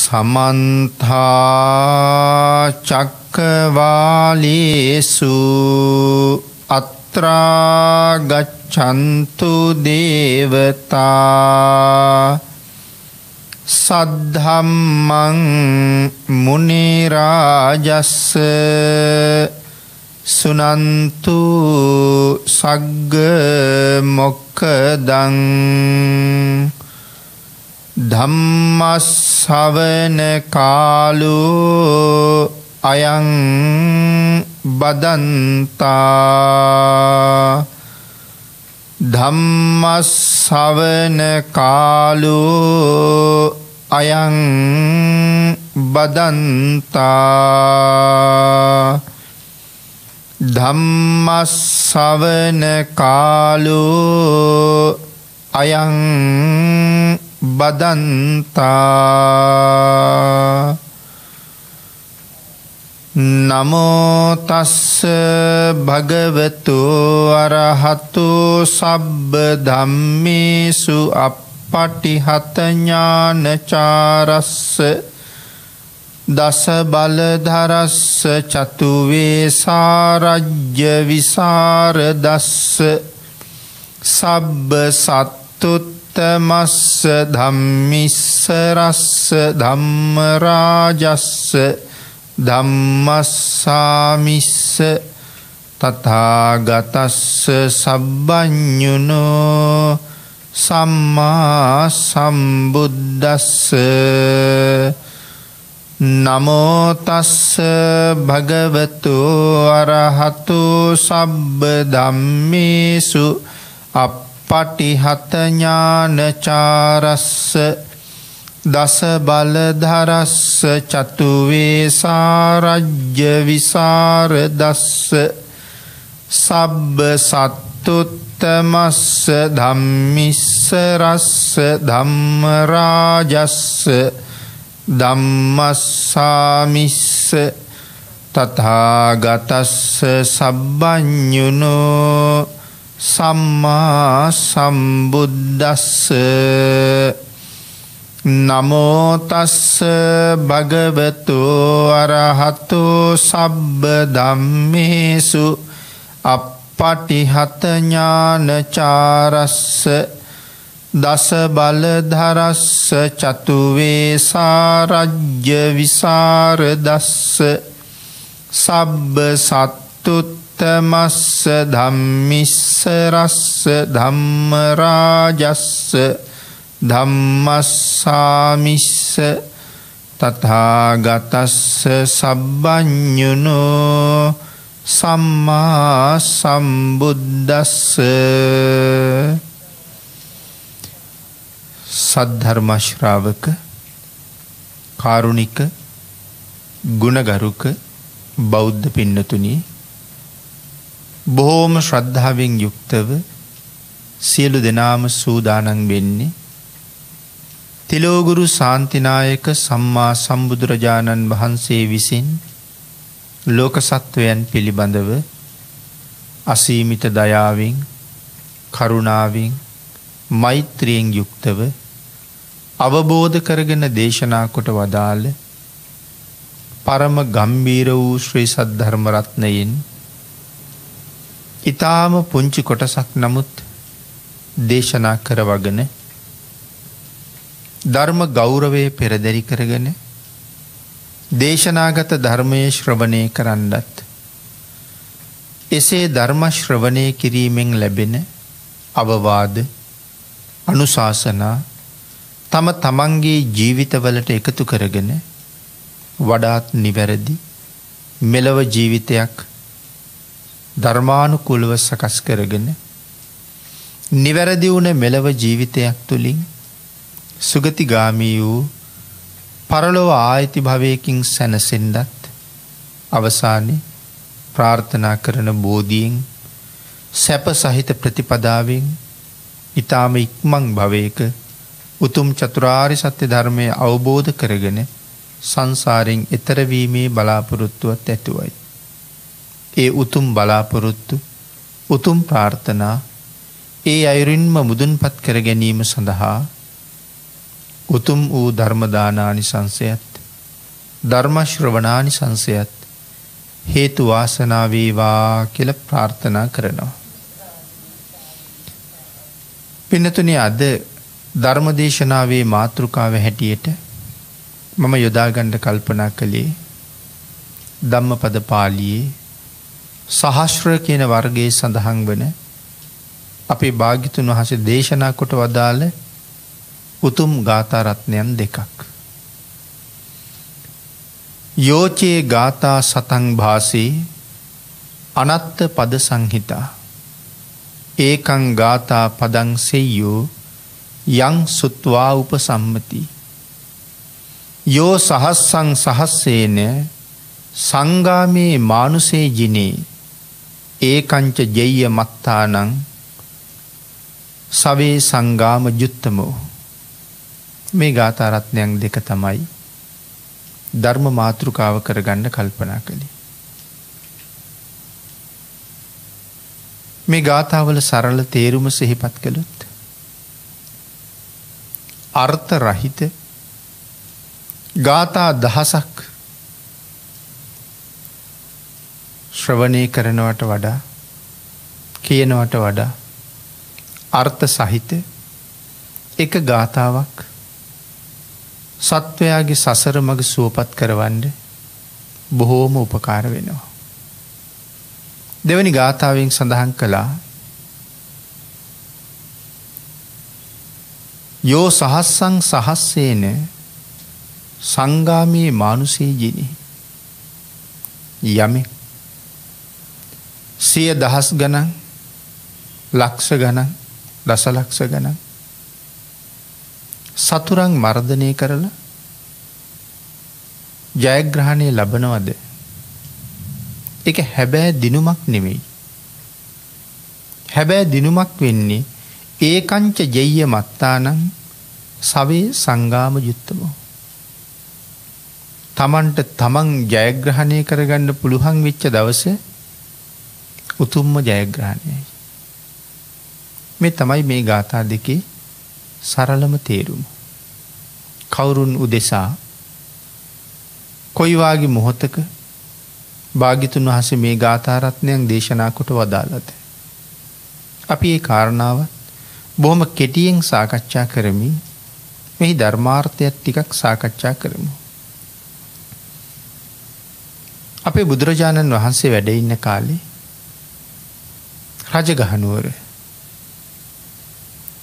समन्ता चक्रवालेषु अत्रा गच्छन्तु देवता सद्धम्मं मुनिराजस्स सुनन्तु सग्ग मोक्खदं धम्मස්සවන කාලෝ අයං බදන්තා ධම්මස්සවන කාලෝ අයං බදන්තා ධම්මස්සවන කාලෝ අයං බදන්තා නමෝ තස්ස භගවතු අරහතු සබ්බ ධම්මේසු අප්පටිහත ඥානචාරස්ස දස බලධරස්ස චතු වේසාරජ්‍ය විසරදස්ස සබ්බ සත්තුත් තමස්ස ධම්මිස්සරස්ස ධම්මරාජස්ස ධම්මස්සාමිස්ස තථාගතස්ස සබ්බඤුනෝ සම්මා සම්බුද්දස්ස නමෝ තස්ස භගවතු අරහතු සබ්බ ධම්මේසු පටිහත ඥානචාරස්ස දස බලධරස්ස චතු වේසාරජ්‍ය විසරදස්ස සබ්බ සත්තුත්තමස්ස ධම්මිස්සරස්ස ධම්මරාජස්ස ධම්මස්සාමිස්ස තථාගතස්ස සබ්බඤුනෝ සම්මා සම්බුද්දස්ස නමෝ තස්ස භගවතු අරහතු සබ්බ ධම්මේසු අප්පටිහත ඥානචාරස්ස දස බලධරස්ස චතු වේසාරජ්‍ය විසරදස්ස සබ්බ සත්තුත් තමස්ස ධම්මිස්සරස්ස ධම්මරාජස්ස ධම්මස්සාමිස්ස තථාගතස්ස සබ්බඤුනෝ සම්මා සම්බුද්දස්ස සද්ධර්ම ශ්‍රාවක කාරුණික ගුණගරුක බෞද්ධ පින්නතුනි බොහෝම ශ්‍රද්ධාවෙන් යුක්තව සියලු දෙනාම සූදානම් වෙන්නේ තිලෝගුරු ශාන්තිනායක සම්මා සම්බුදුරජාණන් වහන්සේ විසින් ලෝක සත්වයන් පිළිබඳව අසීමිත දයාවෙන් කරුණාවෙන් මෛත්‍රියෙන් යුක්තව අවබෝධ කරගෙන දේශනා කොට වදාළ පරම ගම්බීර වූ ශ්‍රී සද්ධර්ම රත්නයෙන් ඊ타ම පුංචි කොටසක් නමුත් දේශනා කරවගෙන ධර්ම ගෞරවයේ පෙරදරි කරගෙන දේශනාගත ධර්මයේ ශ්‍රවණය කරන්නත් එසේ ධර්ම ශ්‍රවණය කිරීමෙන් ලැබෙන අවවාද අනුශාසනා තම තමන්ගේ ජීවිතවලට එකතු කරගෙන වඩාත් නිවැරදි මෙලව ජීවිතයක් ධර්මානුකූලව සකස් කරගෙන නිවැරදි වුණ මෙලව ජීවිතයක් තුළින් සුගතිගාමී වූ පරලොව ආයති භවයකින් සැනසෙන්නත් අවසානයේ ප්‍රාර්ථනා කරන බෝධියෙන් සැප සහිත ප්‍රතිපදාවෙන් ඊ타ම ඉක්මන් භවයක උතුම් චතුරාර්ය සත්‍ය ධර්මය අවබෝධ කරගෙන සංසාරයෙන් එතර වීමේ බලාපොරොත්තුවත් ඇතුවයි. ඒ උතුම් බලාපොරොත්තු උතුම් ප්‍රාර්ථනා ඒ අයුරින්ම මුදුන්පත් කර ගැනීම සඳහා උතුම් වූ ධර්ම දානානිසංසයත් ධර්ම ශ්‍රවණානිසංසයත් හේතු වාසනා වේවා කියලා ප්‍රාර්ථනා කරනවා. පින්නතුනි, අද ධර්මදේශනාවේ මාතෘකාව හැටියට මම යොදා ගන්න කල්පනා කළේ ධම්මපද පාළියේ සහස්‍ර කියන වර්ගයේ සඳහන් වන අපේ භාග්‍යතුන් වහන්සේ දේශනා කොට වදාළ උතුම් ගාථා රත්නයන් දෙකක්. යෝචේ ගාථා සතං භාසේ අනත්ත පද සංහිතා ඒකං ගාථා පදං සෙය්‍යෝ යං සුත්වා උපසම්මති යෝ සහස්සං සහස්සේන සංගාමේ මානුසේ ජිනේ ඒකංච ජෙය්‍ය මත්තානං සවේ සංගාම ජුත්තමෝ. මේ ගාථා රත්නයන් දෙක තමයි ධර්ම මාතෘකාව කරගන්න කල්පනා කළේ. මේ ගාථාවල සරල තේරුම සිහිපත් කළොත් අර්ථ රහිත ගාථා දහසක් ශ්‍රවණය කරනවට වඩා කියනවට වඩා අර්ථ සහිත එක ගාථාවක් සත්වයාගේ සසර මඟ සුවපත් කරවන්න බොහෝම උපකාර වෙනවා. දෙවැනි ගාථාවෙන් සඳහන් කළා යෝ සහස්සං සහස්සේන සංගාමේ මානුසේ ජිනි. යමෙක් සිය දහස් ගණන් ලක්ෂ ගණන් දසලක්ෂ ගණන් සතුරන් මර්ධනය කරලා ජයග්‍රහණය ලබනවද? ඒක හැබෑ දිනුමක් නෙමෙයි. හැබෑ දිනුමක් වෙන්නේ ඒකංච ජෙය්‍ය මත්තානං සවේ සංගාම යුත්තමෝ. තමන්ට තමන් ජයග්‍රහණය කරගන්න පුළුවන් වෙච්ච දවසේ උතුම්ම ජයග්‍රහණයයි. මේ තමයි මේ ගාථා දෙකේ සරලම තේරුම. කවුරුන් උදෙසා කොයි වාගේ මොහොතක භාග්‍යතුන් වහන්සේ මේ ගාථා රත්නයන් දේශනා කොට වදාළද? අපි මේ කාරණාව බොහොම කෙටියෙන් සාකච්ඡා කරමින් මේ ධර්මාර්ථය ටිකක් සාකච්ඡා කරමු. අපේ බුදුරජාණන් වහන්සේ වැඩ ඉන්න කාලේ රජගහනුවර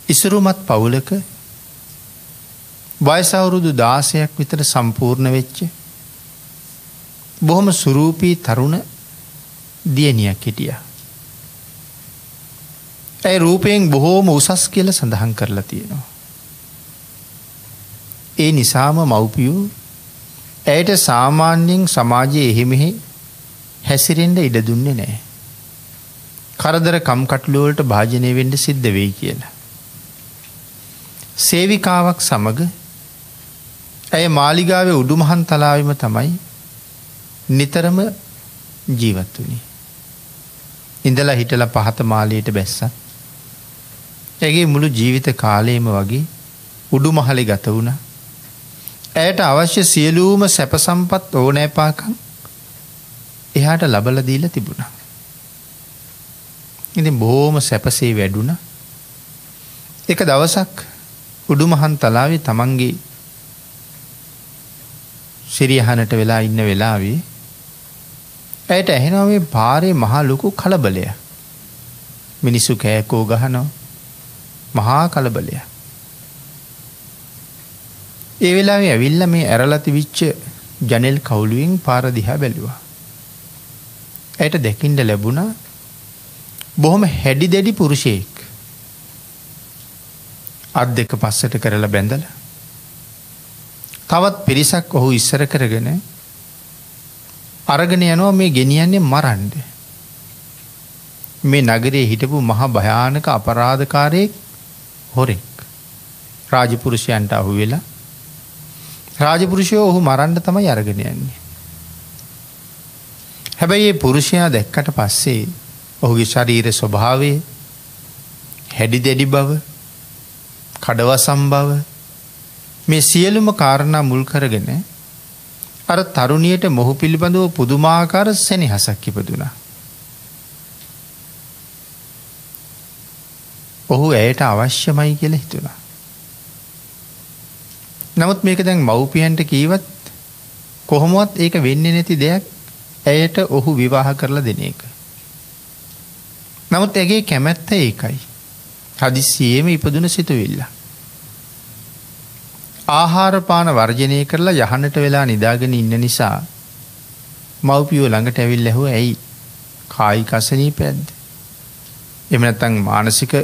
ඉසුරුමත් පවුලක වයස අවුරුදු 16ක් විතර සම්පූර්ණ වෙච්ච බොහොම සුරූපී තරුණ දියණියක් හිටියා. ඒ රූපයෙන් බොහෝම උසස් කියලා සඳහන් කරලා තියෙනවා. ඒ නිසාම මව්පියෝ ඇයට සාමාන්‍යයෙන් සමාජයේ එහෙ මෙහෙ හැසිරෙන්න ඉඩ දුන්නේ නැහැ. කරදර කම්කටොළු වලට භාජනය වෙන්න සිද්ධ වෙයි කියලා. සේවිකාවක් සමග ඇය මාලිගාවේ උඩුමහන් තලාවෙම තමයි නිතරම ජීවත් වුණේ. ඉඳලා හිටලා පහත මාලයට බැස්සා. ඇගේ මුළු ජීවිත කාලයම වගේ උඩුමහලේ ගත වුණා. ඇයට අවශ්‍ය සියලුම සැප සම්පත් ඕනෑපාකම් එහාට ලබලා දීලා තිබුණා. ඉතින් බොහොම සැපසේ වැඩුණා. එක දවසක් උඩුමහන් තලාවේ තමන්ගේ සිරියහනට වෙලා ඉන්න වෙලාවේ ඇයට ඇහෙනවා මේ පාරේ මහා ලොකු කලබලයක්. මිනිස්සු කෑකෝ ගහනවා. මහා කලබලයක්. ඒ වෙලාවේ ඇවිල්ලා මේ ඇරලා තිබිච්ච ජනෙල් කවුළුවෙන් පාර දිහා බැලුවා. ඇයට දැකින්න ලැබුණා බොහොම හැඩි දැඩි පුරුෂයෙක්. අත් දෙක පස්සට කරලා බැඳලා තවත් පිරිසක් ඔහු ඉස්සර කරගෙන අරගෙන යනවා මේ ගෙනියන්නේ මරන්න. මේ නගරයේ හිටපු මහා භයානක අපරාධකාරයෙක් හොරෙක්. රාජපුරුෂයන්ට අහු වෙලා රාජපුරුෂයෝ ඔහු මරන්න තමයි අරගෙන යන්නේ. හැබැයි මේ පුරුෂයා දැක්කට පස්සේ ඔහුගේ ශරීර ස්වභාවය හැඩි දැඩි බව කඩවසම් බව මේ සියලුම කාරණා මුල් කරගෙන අර තරුණියට මොහු පිළිබඳව පුදුමාකාර සෙනෙහසක් ඉපදුනා. ඔහු ඇයට අවශ්‍යමයි කියලා හිතුණා. නමුත් මේක දැන් මව්පියන්ට කීවත් කොහොමවත් ඒක වෙන්නේ නැති දෙයක් ඇයට ඔහු විවාහ කරලා දෙන එක. නමුත් ඇගේ කැමැත්ත ඒකයි. හදිස්සියේම ඉපදුන සිතුවිල්ල. ආහාර පාන වර්ජනය කරලා යහනට වෙලා නිදාගෙන ඉන්න නිසා මව්පියෝ ළඟට ඇවිල්ලා ඇහුවා ඇයි කායික අසනීපයක්ද? එහෙම නැත්නම් මානසික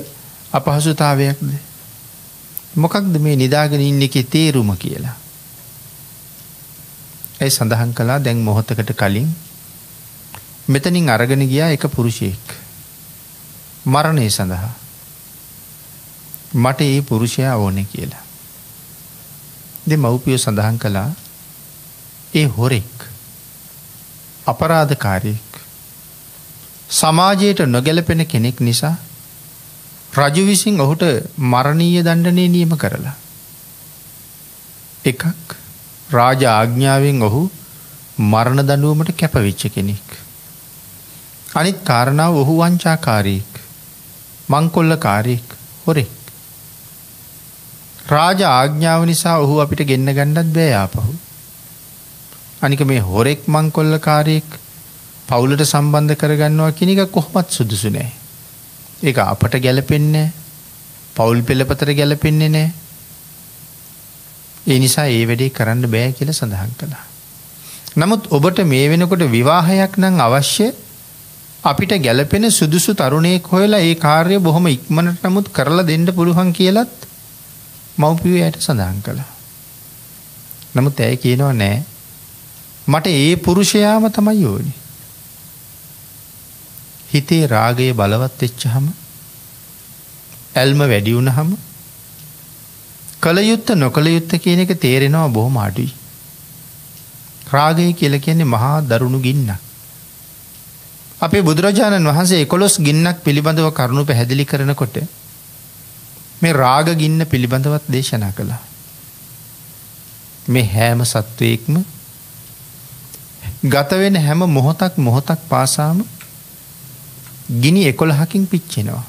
අපහසුතාවයක්ද? මොකක්ද මේ නිදාගෙන ඉන්න එකේ තේරුම කියලා. ඒ සඳහන් කළා දැන් මොහොතකට කලින් මෙතනින් අරගෙන ගියා එක පුරුෂයෙක් මරණය සඳහා. මට ඒ පුරුෂයා ඕනේ කියලා. ඉතින් මව්පියෝ සඳහන් කළා ඒ හොරෙක් අපරාධකාරයෙක් සමාජයට නොගැලපෙන කෙනෙක් නිසා රජු විසින් ඔහුට මරණීය දණ්ඩනය නියම කරලා. එකක් රාජ ආඥාවෙන් ඔහු මරණ දඬුවමට කැපවෙච්ච කෙනෙක්. අනිත් කාරණාව ඔහු වංචාකාරයෙක්, මංකොල්ලකාරයෙක්, හොරෙක්. රාජ ආඥාව නිසා ඔහු අපිට ගෙන්න ගන්නත් බෑ ආපහු. අනික මේ හොරෙක් මංකොල්ලකාරයෙක් පවුලට සම්බන්ධ කරගන්නවා කියන එක කොහොමත් සුදුසු නෑ. ඒක අපට ගැලපෙන්නේ නෑ. පවුල් පෙළපතට ගැලපෙන්නේ නෑ. ඒ නිසා ඒ වැඩේ කරන්න බෑ කියලා සඳහන් කළා. නමුත් ඔබට මේ වෙනකොට විවාහයක් නම් අවශ්‍ය. අපිට ගැලපෙන සුදුසු තරුණයෙක් හොයලා ඒ කාර්යය බොහොම ඉක්මනට නමුත් කරලා දෙන්න පුළුවන් කියලත් මව්පියෝ එයාට සඳහන් කළා. නමුත් ඇය කියනවා නෑ මට ඒ පුරුෂයාම තමයි ඕනේ. හිතේ රාගය බලවත් වෙච්චහම, ඇල්ම වැඩි වුණහම කල යුත්ත නොකල යුත්ත කියන එක තේරෙනවා බොහොම අඩුයි. රාගය කියලා කියන්නේ මහා දරුණු ගින්නක්. අපේ බුදුරජාණන් වහන්සේ 11 ගින්නක් පිළිබඳව කරුණු පැහැදිලි කරනකොට මේ රාග ගින්න පිළිබඳවත් දේශනා කළා. මේ හැම සත්වයක්ම ගත වෙන හැම මොහොතක් පාසාම ගිනි 11කින් පිච්චෙනවා.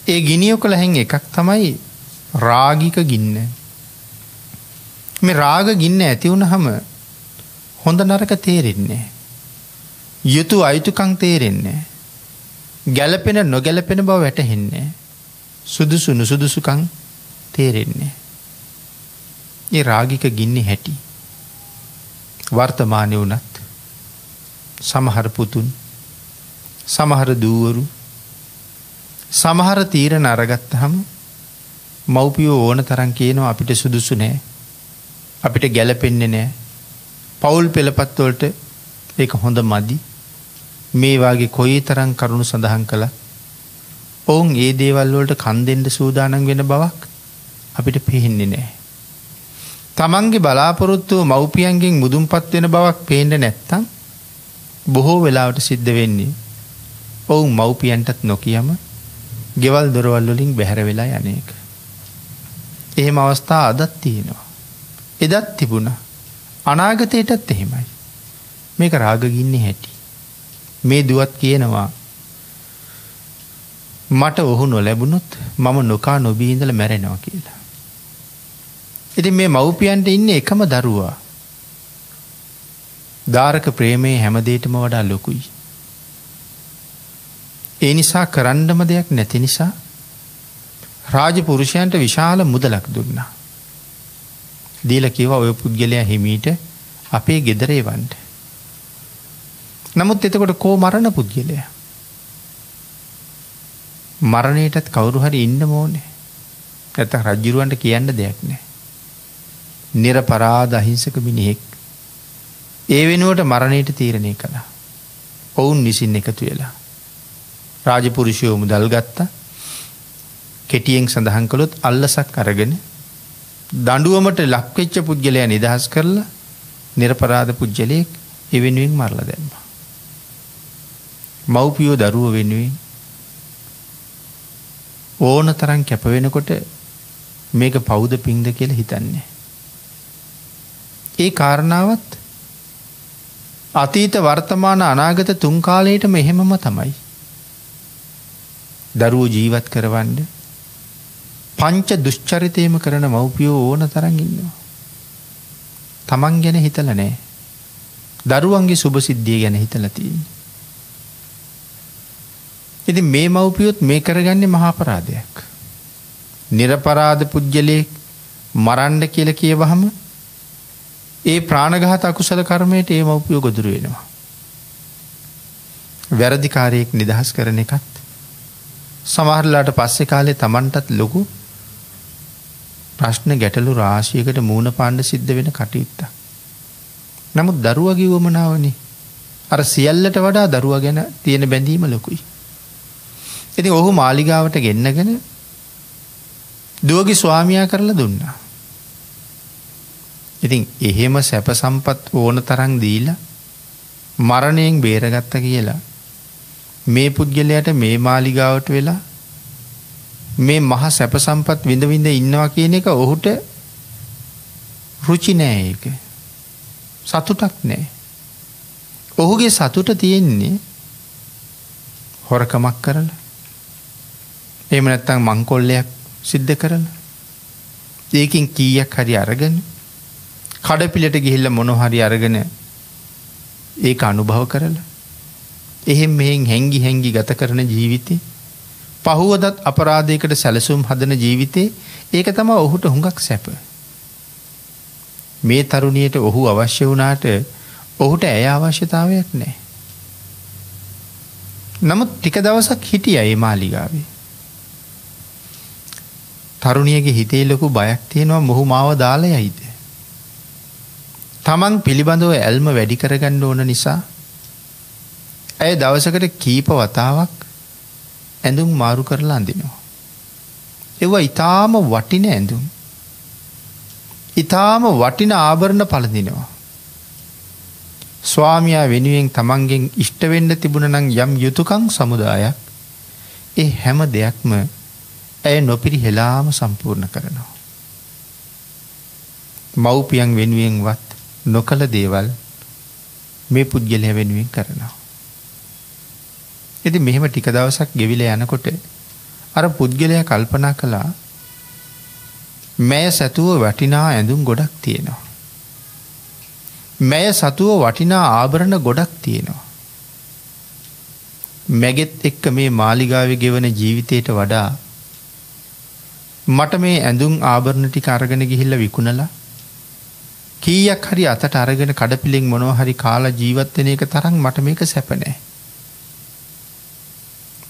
ඒ ගිනි 11න් එකක් තමයි රාගික ගින්න. මේ රාග ගින්න ඇති වුණාම හොඳ නරක තේරෙන්නේ නැහැ. යුතු අයුතුකම් තේරෙන්නේ නැහැ. ගැළපෙන නොගැළපෙන බව වැටහෙන්නේ නැහැ. සුදුසු නුසුදුසුකම් තේරෙන්නේ නැහැ. මේ රාගික ගින්නේ හැටි වර්තමානයේ උනත් සමහර පුතුන්, සමහර දූවරු, සමහර තීරණ අරගත්තාම මව්පියෝ ඕන තරම් කියනවා අපිට සුදුසු නෑ, අපිට ගැළපෙන්නේ නෑ, පෞල් පෙළපත් වලට ඒක හොඳ මදි. මේ වාගේ කොයිතරම් කරුණු සඳහන් කළා ඔවුන් ඒ දේවල් වලට කන් දෙන්න සූදානම් වෙන බවක් අපිට පේන්නේ නෑ. තමන්ගේ බලාපොරොත්තුව මව්පියන්ගෙන් මුදුන්පත් වෙන බවක් පේන්නේ නැත්තම් බොහෝ වෙලාවට සිද්ධ වෙන්නේ ඔවුන් මව්පියන්ටත් නොකියම ගෙවල් දොරවල් වලින් බැහැර වෙලා යන එක. එහෙම අවස්ථා අදත් තියෙනවා. එදත් තිබුණා. අනාගතයටත් එහෙමයි. මේක රාග ගින්නේ හැටි. මේ දුවත් කියනවා මට ඔහු නොලැබුණොත් මම නොකා නොබී ඉඳලා මැරෙනවා කියලා. ඉතින් මේ මව්පියන්ට ඉන්නේ එකම දරුවා. දාරක ප්‍රේමයේ හැම දෙයකම වඩා ලොකුයි. ඒ නිසා කරන්නම දෙයක් නැති නිසා රාජපුරුෂයන්ට විශාල මුදලක් දුන්නා. දීලා කිව්වා ඔය පුද්ගලයා හිමීට අපේ ගෙදර එවන්න. නමුත් එතකොට කෝ මරණ පුද්ගලයා? මරණයටත් කවුරු හරි ඉන්න ඕනේ. නැත්නම් රජුරවන්ට කියන්න දෙයක් නැහැ. නිර්පරාධ අහිංසක මිනිහෙක්. ඒ වෙනුවට මරණයට තීරණය කළා. ඔවුන් විසින් එකතු වෙලා රාජපුරුෂයෝ මුදල් ගත්තා. කෙටියෙන් සඳහන් කළොත් අල්ලසක් අරගෙන දඬුවමට ලක් වෙච්ච පුද්ගලයා නිදහස් කරලා නිර්පරාධ පුද්ගලයෙක් ඒ වෙනුවෙන් මරලා දැම්මා. මව්පියෝ දරුවෝ වෙනුවෙන් ඕන තරම් කැප වෙනකොට මේක පවුද පිංද කියලා හිතන්නේ. ඒ කාරණාවත් අතීත වර්තමාන අනාගත තුන් කාලයටම එහෙමම තමයි. දරුවෝ ජීවත් කරවන්න පංච දුෂ්චරිතේම කරන මව්පියෝ ඕන තරම් ඉන්නවා. තමන් ගැන හිතලා නැහැ. දරුවන්ගේ සුභසිද්ධිය ගැන හිතලා තියෙන්නේ. ඉතින් මේ මව්පියොත් මේ කරගන්නේ මහා අපරාධයක්. නිර්පරාධ පුජ්‍යලේ මරන්න කියලා කියවහම ඒ ප්‍රාණඝාත අකුසල කර්මයට ඒ මව්පියෝ ගොදුරු වෙනවා. වැරදිකාරයෙක් නිදහස් කරන එකත් සමහරලාට පස්සේ කාලේ Tamanටත් ලොකු ප්‍රශ්න ගැටලු රාශියකට මූණ පාන්න සිද්ධ වෙන කටයුත්තක්. නමුත් දරුවගේ වමනාවනේ අර සියල්ලට වඩා දරුවා ගැන තියෙන බැඳීම ලොකුයි. ඉතින් ඔහු මාලිගාවට ගෙන්නගෙන දුවගේ ස්වාමියා කරලා දුන්නා. ඉතින් එහෙම සැප සම්පත් ඕන තරම් දීලා මරණයෙන් බේරගත්ත කියලා මේ පුද්ගලයාට මේ මාලිගාවට වෙලා මේ මහා සැප සම්පත් විඳ විඳ ඉන්නවා කියන එක ඔහුට රුචි නෑ. ඒක සතුටක් නෑ. ඔහුගේ සතුට තියෙන්නේ හොරකමක් කරලා එහෙම නැත්නම් මංකොල්ලයක් සිද්ධ කරලා ඒකින් කීයක් හරි අරගෙන කඩපිලට ගිහිල්ලා මොනවා හරි අරගෙන ඒක අනුභව කරලා එහෙන් මෙහෙන් හැංගි ගත කරන ජීවිතේ පහුවදත් අපරාධයකට සැලසුම් හදන ජීවිතේ ඒක තමයි ඔහුට හුඟක් සැප. මේ තරුණියට ඔහු අවශ්‍ය වුණාට ඔහුට ඇය අවශ්‍යතාවයක් නැහැ. නමුත් ටික දවසක් හිටියා මේ මාලිගාවේ. තරුණියගේ හිතේ ලොකු බයක් තියෙනවා මොහු මාව දාලා යයිද. තමන් පිළිබඳව ඇල්ම වැඩි කරගන්න ඕන නිසා ඇය දවසකට කීප වතාවක් ඇඳුම් මාරු කරලා අඳිනවා. ඒවා ඊටාම වටින ඇඳුම්. ඊටාම වටින ආභරණ පළඳිනවා. ස්වාමියා වෙනුවෙන් තමන්ගෙන් ඉෂ්ට වෙන්න තිබුණ නම් යම් යුතුයකම් සමුදායක් ඒ හැම දෙයක්ම ඇය නොපිරිහෙලාම සම්පූර්ණ කරනවා. මව්පියන් වෙනුවෙන්වත් නොකල දේවල් මේ පුද්ගලයා වෙනුවෙන් කරනවා. ඉතින් මෙහෙම ටික දවසක් ගෙවිලා යනකොට අර පුද්ගලයා කල්පනා කළා මෑ සතුව වටිනා ඇඳුම් ගොඩක් තියෙනවා. මෑ සතුව වටිනා ආභරණ ගොඩක් තියෙනවා. මැගෙත් එක්ක මේ මාලිගාවේ ගෙවන ජීවිතයට වඩා මට මේ ඇඳුම් ආභරණ ටික අරගෙන ගිහිල්ලා විකුණලා කීයක් හරි අතට අරගෙන කඩපිලෙන් මොනවා හරි කාලා ජීවත් වෙන එක තරම් මට මේක සැප නැහැ.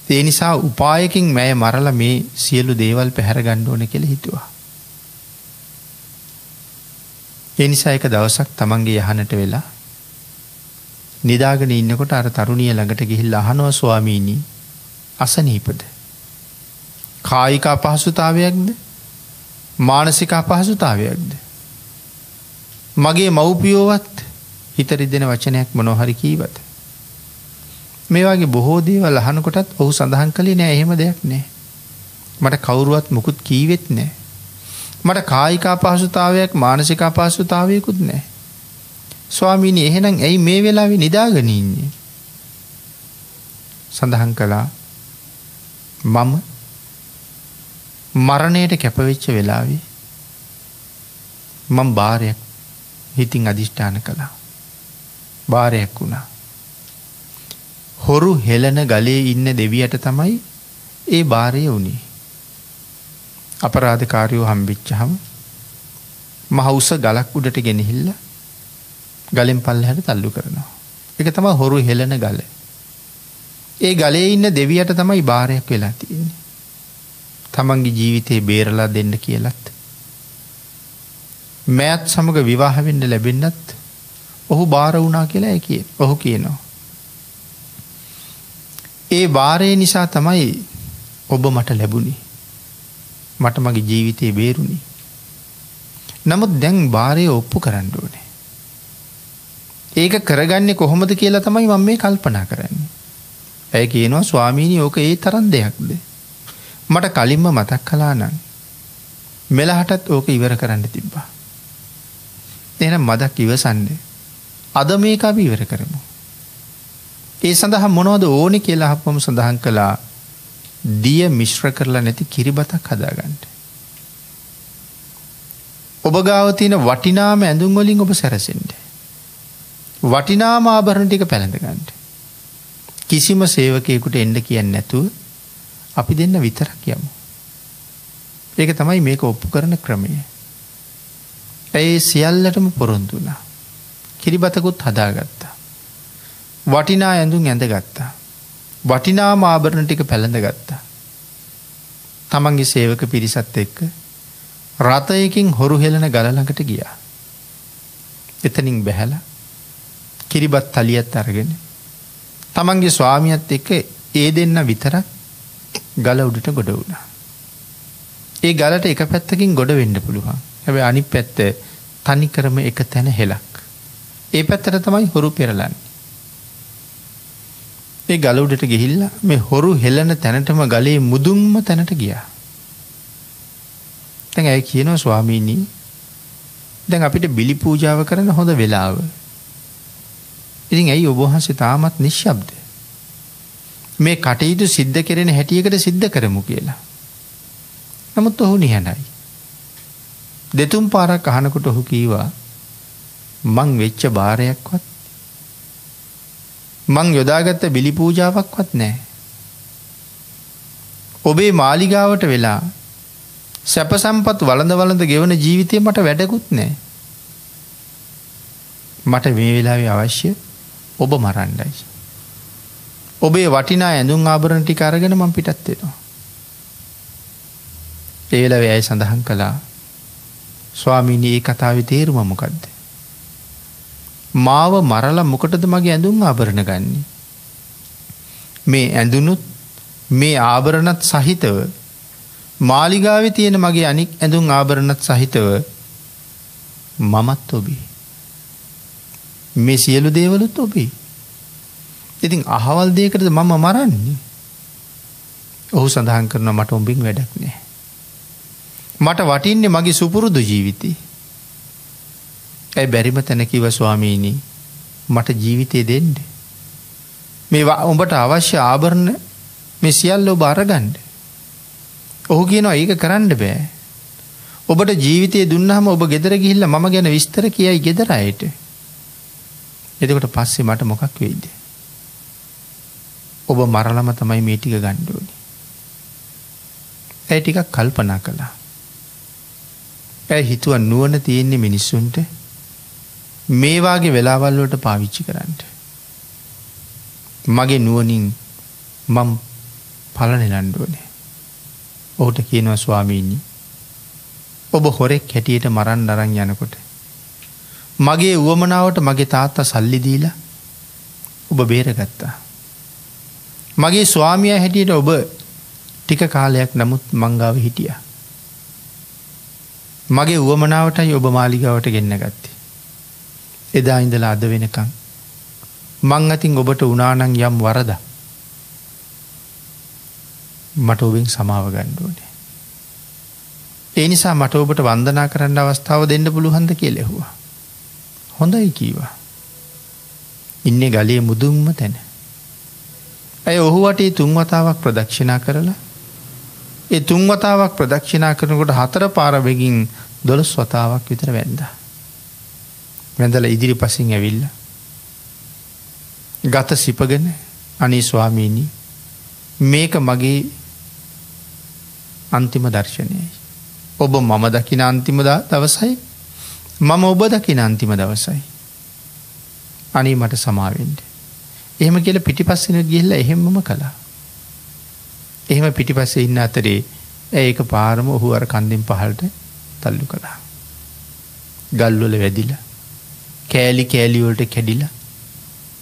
ඒ නිසා උපායකින් මම මරලා මේ සියලු දේවල් පැහැර ගන්න ඕනේ කියලා හිතුවා. ඒ නිසා එක දවසක් තමන්ගේ යහනට වෙලා නිදාගෙන ඉන්නකොට අර තරුණිය ළඟට ගිහිල්ලා අහනවා ස්වාමීනි අසනීපද? කායික අපහසුතාවයක්ද? මානසික අපහසුතාවයක්ද? මගේ මව්පියෝවත් හිත රිදෙන වචනයක් මොනවා හරි කීවද? මේ වගේ බොහෝ දේවල් අහනකොටත් ඔහු සඳහන් කළේ නෑ එහෙම දෙයක් නෑ. මට කවුරුවත් මුකුත් කීවෙත් නෑ. මට කායික අපහසුතාවයක් මානසික අපහසුතාවයකුත් නෑ. ස්වාමීනි එහෙනම් ඇයි මේ වෙලාවේ නිදාගෙන ඉන්නේ? සඳහන් කළා මම මරණයට කැපවෙච්ච වෙලාවේ මම බාරයක් හිතින් අදිෂ්ඨාන කළා. බාරයක් වුණා. හොරු හෙලන ගලේ ඉන්න දෙවියට තමයි ඒ බාරය උනේ. අපරාධකාරයෝ හම්බෙච්චහම මහ උස ගලක් උඩට ගෙනහිල්ලා ගලෙන් පල්ලෙහාට තල්ලු කරනවා. ඒක තමයි හොරු හෙලන ගල. ඒ ගලේ ඉන්න දෙවියට තමයි බාරයක් වෙලා තියෙන්නේ. තමන්ගේ ජීවිතේ බේරලා දෙන්න කියලත් මෑත් සමග විවාහ වෙන්න ලැබෙන්නත් ඔහු බාර වුණා කියලා ඔහු කියනවා. ඒ බාරය නිසා තමයි ඔබ මට ලැබුණේ. මට මගේ ජීවිතේ බේරුණේ. නමුත් දැන් බාරය ඔප්පු කරන්න ඕනේ. ඒක කරගන්නේ කොහොමද කියලා තමයි මම මේ කල්පනා කරන්නේ. ඇය කියනවා ස්වාමීනි ඕක ඒ තරම් දෙයක්ද? මට කලින්ම මතක් කළා නම් මෙලහටත් ඕක ඉවර කරන්න තිබ්බා. එහෙනම් මදක් ඉවසන්නේ. අද මේක අපි ඉවර කරමු. ඒ සඳහා මොනවද ඕනේ කියලා අහපුවම සඳහන් කළා දිය මිශ්‍ර කරලා නැති කිරිබතක් හදාගන්න. ඔබ ගාව තියෙන වටිනාම ඇඳුම් වලින් ඔබ සැරසෙන්න. වටිනාම ආභරණ ටික පැළඳ ගන්න. කිසිම සේවකයෙකුට එන්න කියන්නේ නැතුව අපි දෙන්න විතරක් යමු. ඒක තමයි මේක ඔප්පු කරන ක්‍රමය. ඒ සියල්ලටම පොරොන්දු වුණා. කිරිබතකුත් හදාගත්තා. වටිනා ඇඳුම් ඇඳගත්තා. වටිනාම ආභරණ ටික පැළඳගත්තා. තමන්ගේ සේවක පිරිසත් එක්ක රථයකින් හොරු හෙළන ගල ළඟට ගියා. එතනින් බැහැලා කිරිබත් තලියත් අරගෙන තමන්ගේ ස්වාමියාත් එක්ක ඒ දෙන්න විතරක් ගල උඩට ගොඩ වුණා. ඒ ගලට එක පැත්තකින් ගොඩ වෙන්න පුළුවන්. හැබැයි අනිත් පැත්ත තනිකරම එක තැන හෙලක්. ඒ පැත්තට තමයි හොරු පෙරලන්නේ. ඒ ගල උඩට ගිහිල්ලා මේ හොරු හෙලන තැනටම ගලේ මුදුන්ම තැනට ගියා. දැන් ඇයි කියනවා ස්වාමීනි දැන් අපිට බිලි පූජාව කරන්න හොඳ වෙලාව. ඉතින් ඇයි ඔබ වහන්සේ තාමත් නිශ්ශබ්ද? මේ කටයුතු සිද්ධ කෙරෙන හැටියකට සිද්ධ කරමු කියලා. නමුත් ඔහු නිහඬයි. දෙතුන් පාරක් අහනකොට ඔහු කීවා මං වෙච්ච බාරයක්වත් මං යොදාගත්ත බිලි පූජාවක්වත් නැහැ. ඔබේ මාලිගාවට වෙලා සැප සම්පත් වළඳ ගෙවන ජීවිතේ මට වැඩකුත් නැහැ. මට මේ වෙලාවේ අවශ්‍ය ඔබ මරන්නයි. ඔබේ වටිනා ඇඳුම් ආභරණ ටික අරගෙන මම පිටත් වෙනවා. ඒ වෙලාවේ ඇය සඳහන් කළා ස්වාමීනි මේ කතාවේ තේරුම මොකද්ද? මාව මරලා මොකටද මගේ ඇඳුම් ආභරණ ගන්නෙ? මේ ඇඳුනුත් මේ ආභරණත් සහිතව මාලිගාවේ තියෙන මගේ අනික් ඇඳුම් ආභරණත් සහිතව මමත් ඔබේ. මේ සියලු දේවලුත් ඔබේ. ඉතින් අහවල් දෙයකටද මම මරන්නේ? ඔහු සඳහන් කරනවා මට උඹින් වැඩක් නැහැ. මට වටින්නේ මගේ සුපුරුදු ජීවිතේ. ඒ බැරිම තැන කිව්වා ස්වාමීනි මට ජීවිතේ දෙන්න. මේ උඹට අවශ්‍ය ආභරණ මේ සියල්ල ඔබ අරගන්න. ඔහු කියනවා ඒක කරන්න බෑ. ඔබට ජීවිතේ දුන්නාම ඔබ ගෙදර ගිහිල්ලා මම ගැන විස්තර කියයි ගෙදර අයට. එතකොට පස්සේ මට මොකක් වෙයිද? ඔබ මරලම තමයි මේ ටික ගන්න ඕනේ. ඒ ටිකක් කල්පනා කළා. ඒ හිතුවා නුවණ තියෙන මිනිස්සුන්ට මේ වාගේ වෙලාවල් වලට පාවිච්චි කරන්න. මගේ නුවණින් මම පලනෙලන්න ඕනේ. ඔහුට කියනවා ස්වාමීනි ඔබ හොරෙක් හැටියට මරන්න අරන් යනකොට මගේ උවමනාවට මගේ තාත්තා සල්ලි දීලා ඔබ බේරගත්තා. මගේ ස්වාමියා හැටියට ඔබ ටික කාලයක් නමුත් මං ගාව හිටියා. මගේ උවමනාවටයි ඔබ මාලිගාවට ගෙන්න ගත්තේ. එදා ඉඳලා අද වෙනකන් මං අතින් ඔබට වුණා නම් යම් වරදක් මට ඔබෙන් සමාව ගන්න ඕනේ. ඒ නිසා මට ඔබට වන්දනා කරන්න අවස්ථාව දෙන්න පුළුවන්ද කියලා ඇහුවා. හොඳයි කීවා. ඉන්නේ ගලේ මුදුන්ම තැන. ඇය ඔහු වටේ 3 වතාවක් ප්‍රදක්ෂිනා කරලා ඒ 3 වතාවක් ප්‍රදක්ෂිනා කරනකොට 4 පාර වෙගින් 12 වතාවක් විතර වැන්දා. වැඳලා ඉදිරිපසින් ඇවිල්ලා ගත සිපගෙන අනේ ස්වාමීනි මේක මගේ අන්තිම දර්ශනයයි. ඔබ මම දකින අන්තිම දවසයි මම ඔබ දකින අන්තිම දවසයි. අනේ මට සමා වෙන්න. එහෙම කියලා පිටිපස්සෙන් ගිහිල්ලා එහෙම්මම කළා. එහෙම පිටිපස්සේ ඉන්න අතරේ ඒක පාරම ඔහු අර කන්දෙන් පහළට තල්ලු කළා. ගල් වල වැදිලා කෑලි කෑලි වලට කැඩිලා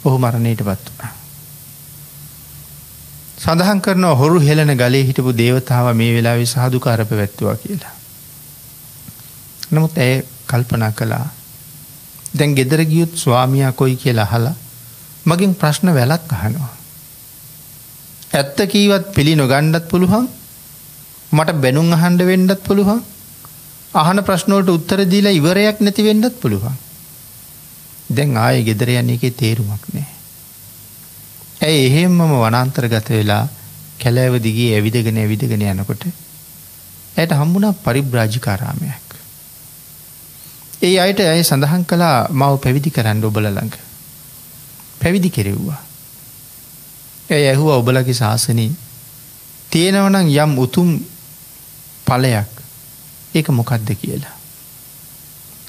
ඔහු මරණයටපත් වුණා. සඳහන් කරනවා හොරු හෙළන ගලේ හිටපු දේවතාවා මේ වෙලාවේ සාදුකාර පැවැත්තුවා කියලා. නමුත් ඇය කල්පනා කළා දැන් ගෙදර ගියොත් ස්වාමියා කොයි කියලා අහලා මගෙන් ප්‍රශ්න වැලක් අහනවා. ඇත්ත කීවත් පිළි නොගන්නත් පුළුවන්. මට බැනුම් අහන්න වෙන්නත් පුළුවන්. අහන ප්‍රශ්න වලට උත්තර දීලා ඉවරයක් නැති වෙන්නත් පුළුවන්. දැන් ආයේ ගෙදර යන්නේ එකේ තේරුමක් නැහැ. ඇයි එහෙම්මම වනාන්තරගත වෙලා කැලෑව දිගේ ඇවිදගෙන යනකොට ඇයට හම්බුණා පරිබ්‍රාජිකාරාමයක්. ඒ අයට ඇය සඳහන් කළා මාව පැවිදි කරන්න ඔබලා ළඟ. පැවිදි කෙරෙව්වා. ඇය ඇහුවා ඔබලගේ ශාසනයේ තියෙනවා නම් යම් උතුම් ඵලයක් ඒක මොකක්ද කියලා.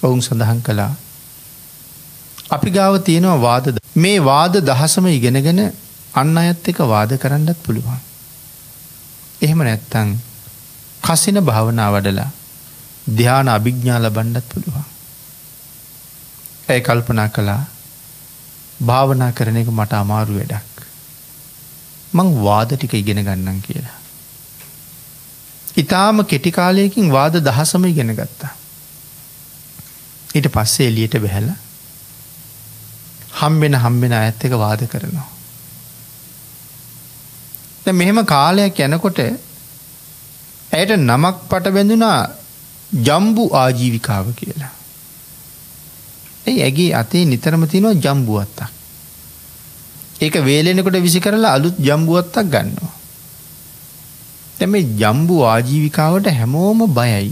ඔවුන් සඳහන් කළා අපි ගාව තියෙනවා වාද. මේ වාද දහසම ඉගෙනගෙන අන් අයත් එක්ක වාද කරන්නත් පුළුවන්. එහෙම නැත්නම් කසින භාවනා වඩලා ධ්‍යාන අභිඥා ලබන්නත් පුළුවන්. ඒ කල්පනා කළා භාවනා කරන එක මට අමාරු වැඩක්. මං වාද ටික ඉගෙන ගන්නම් කියලා. ඊටාම කෙටි කාලයකින් වාද දහසම ඉගෙන ගත්තා. ඊට පස්සේ එළියට බහැලා හම්බෙන අයත් එක්ක වාද කරනවා. දැන් මෙහෙම කාලයක් යනකොට ඇයට නමක් පට බැඳුනා ජම්බු ආජීවිකාව කියලා. ඇගේ අතේ නිතරම තියෙනවා ජම්බුවත්තක්. ඒක වේලෙනකොට විසි කරලා අලුත් ජම්බුවත්තක් ගන්නවා. දැන් මේ ජම්බු ආජීවිකාවට හැමෝම බයයි.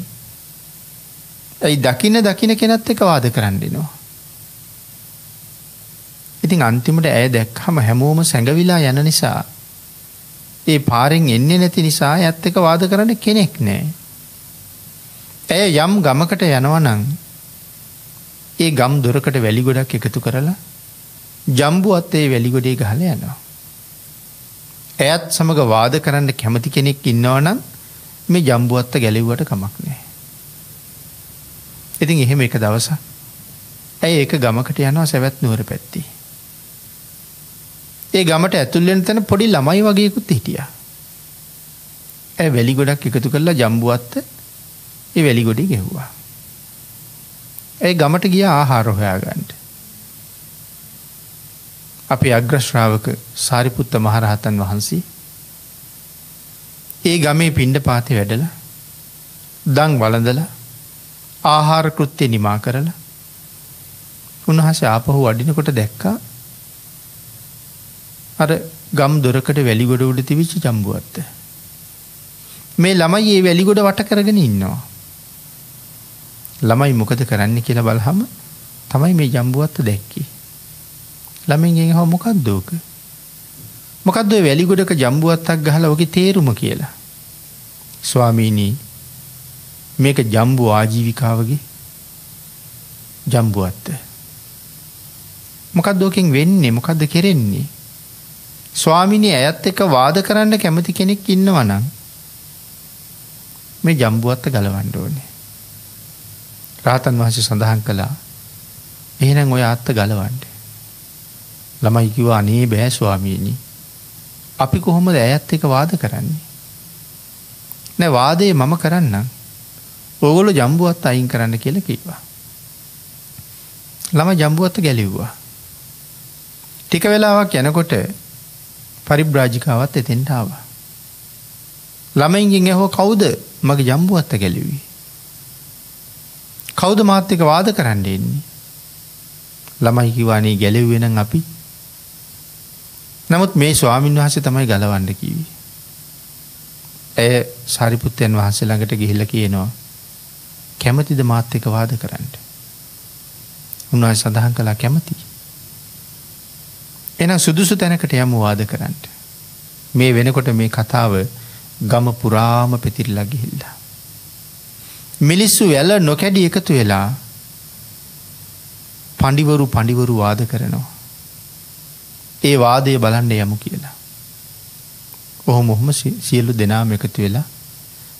ඒ දකින්න කෙනත් එක්ක වාද කරන්න දෙනවා. ඉතින් අන්තිමට ඇය දැක්කම හැමෝම සැඟවිලා යන නිසා ඒ පාරෙන් එන්නේ නැති නිසා ඇයත් එක්ක වාද කරන්න කෙනෙක් නැහැ. ඇය යම් ගමකට යනවා නම් ඒ ගම් දොරකට වැලි ගොඩක් එකතු කරලා ජම්බුවත් ඒ වැලි ගොඩේ ගහලා යනවා. ඇයත් සමග වාද කරන්න කැමති කෙනෙක් ඉන්නවා නම් මේ ජම්බුවත්ත ගැලෙව්වට කමක් නැහැ. ඉතින් එහෙම එක දවසක් ඇය එක ගමකට යනවා සවැත් නුවර පැත්තේ. ඒ ගමට ඇතුල් වෙන තැන පොඩි ළමයි වගේකුත් හිටියා. ඇය වැලි ගොඩක් එකතු කරලා ජම්බුවත්ත ඒ වැලි ගොඩේ ගැහුවා. ඇය ගමට ගියා ආහාර හොයාගන්න. අපේ අග්‍ර ශ්‍රාවක සාරිපුත්ත මහරහතන් වහන්සේ ඒ ගමේ පිණ්ඩපාතේ වැඩලා දන් වළඳලා ආහාර කෘත්‍ය නිමා කරලා උන්වහන්සේ ආපහු වඩිනකොට දැක්කා අර ගම් දොරකට වැලි ගොඩ උඩ තිබිච්ච ජම්බුවත්ත. මේ ළමයි ඒ වැලි ගොඩ වට කරගෙන ඉන්නවා. ළමයි මොකද කරන්න කියලා බලහම තමයි මේ ජම්බුවත්ත දැක්කේ. ළමයින්ගෙන් අහුවා මොකක්ද ඕක? මොකක්ද ඔය වැලි ගොඩක ජම්බුවත්තක් ගහලා ඔකේ තේරුම කියලා. ස්වාමීනි මේක ජම්බු ආජීවිකාවගේ ජම්බුවත්ත. මොකක්ද ඕකෙන් වෙන්නේ? මොකක්ද කෙරෙන්නේ? ස්වාමීනි ඇයත් එක්ක වාද කරන්න කැමති කෙනෙක් ඉන්නවා නම් මේ ජම්බුවත්ත ගලවන්න ඕනේ. රහතන් වහන්සේ සඳහන් කළා එහෙනම් ඔය ආත්ත ගලවන්න. ළමයි කිව්වා අනේ බෑ ස්වාමීනි. අපි කොහොමද ඇයත් එක්ක වාද කරන්නේ? නෑ වාදේ මම කරන්නම්. ඕගොල්ලෝ ජම්බුවත්ත අයින් කරන්න කියලා කිව්වා. ළමයි ජම්බුවත්ත ගැලෙව්වා. ටික වෙලාවක් යනකොට පරිබ්‍රාජිකාවත් එතෙන්ට ආවා. ළමයින්ගෙන් ඇහුවා කවුද මගේ ජම්බුවත්ත ගැලෙව්වේ? කවුද මාත් එක්ක වාද කරන්න එන්නේ? ළමයි කිව්වා අනේ ගැලෙව්වේ නම් අපි. නමුත් මේ ස්වාමීන් වහන්සේ තමයි ගලවන්න කිව්වේ. ඇය සාරිපුත්තයන් වහන්සේ ළඟට ගිහිල්ලා කියනවා කැමතිද මාත් එක්ක වාද කරන්න? උන්වහන්සේ සඳහන් කළා කැමතියි. එහෙනම් සුදුසු තැනකට යමු වාද කරන්න. මේ වෙනකොට මේ කතාව ගම පුරාම පෙතිරිලා ගිහිල්ලා. මිනිස්සු වැල නොකැඩි එකතු වෙලා පඬිවරු වාද කරනවා. ඒ වාදය බලන්න යමු කියලා. ඔහොම සියලු දෙනාම එකතු වෙලා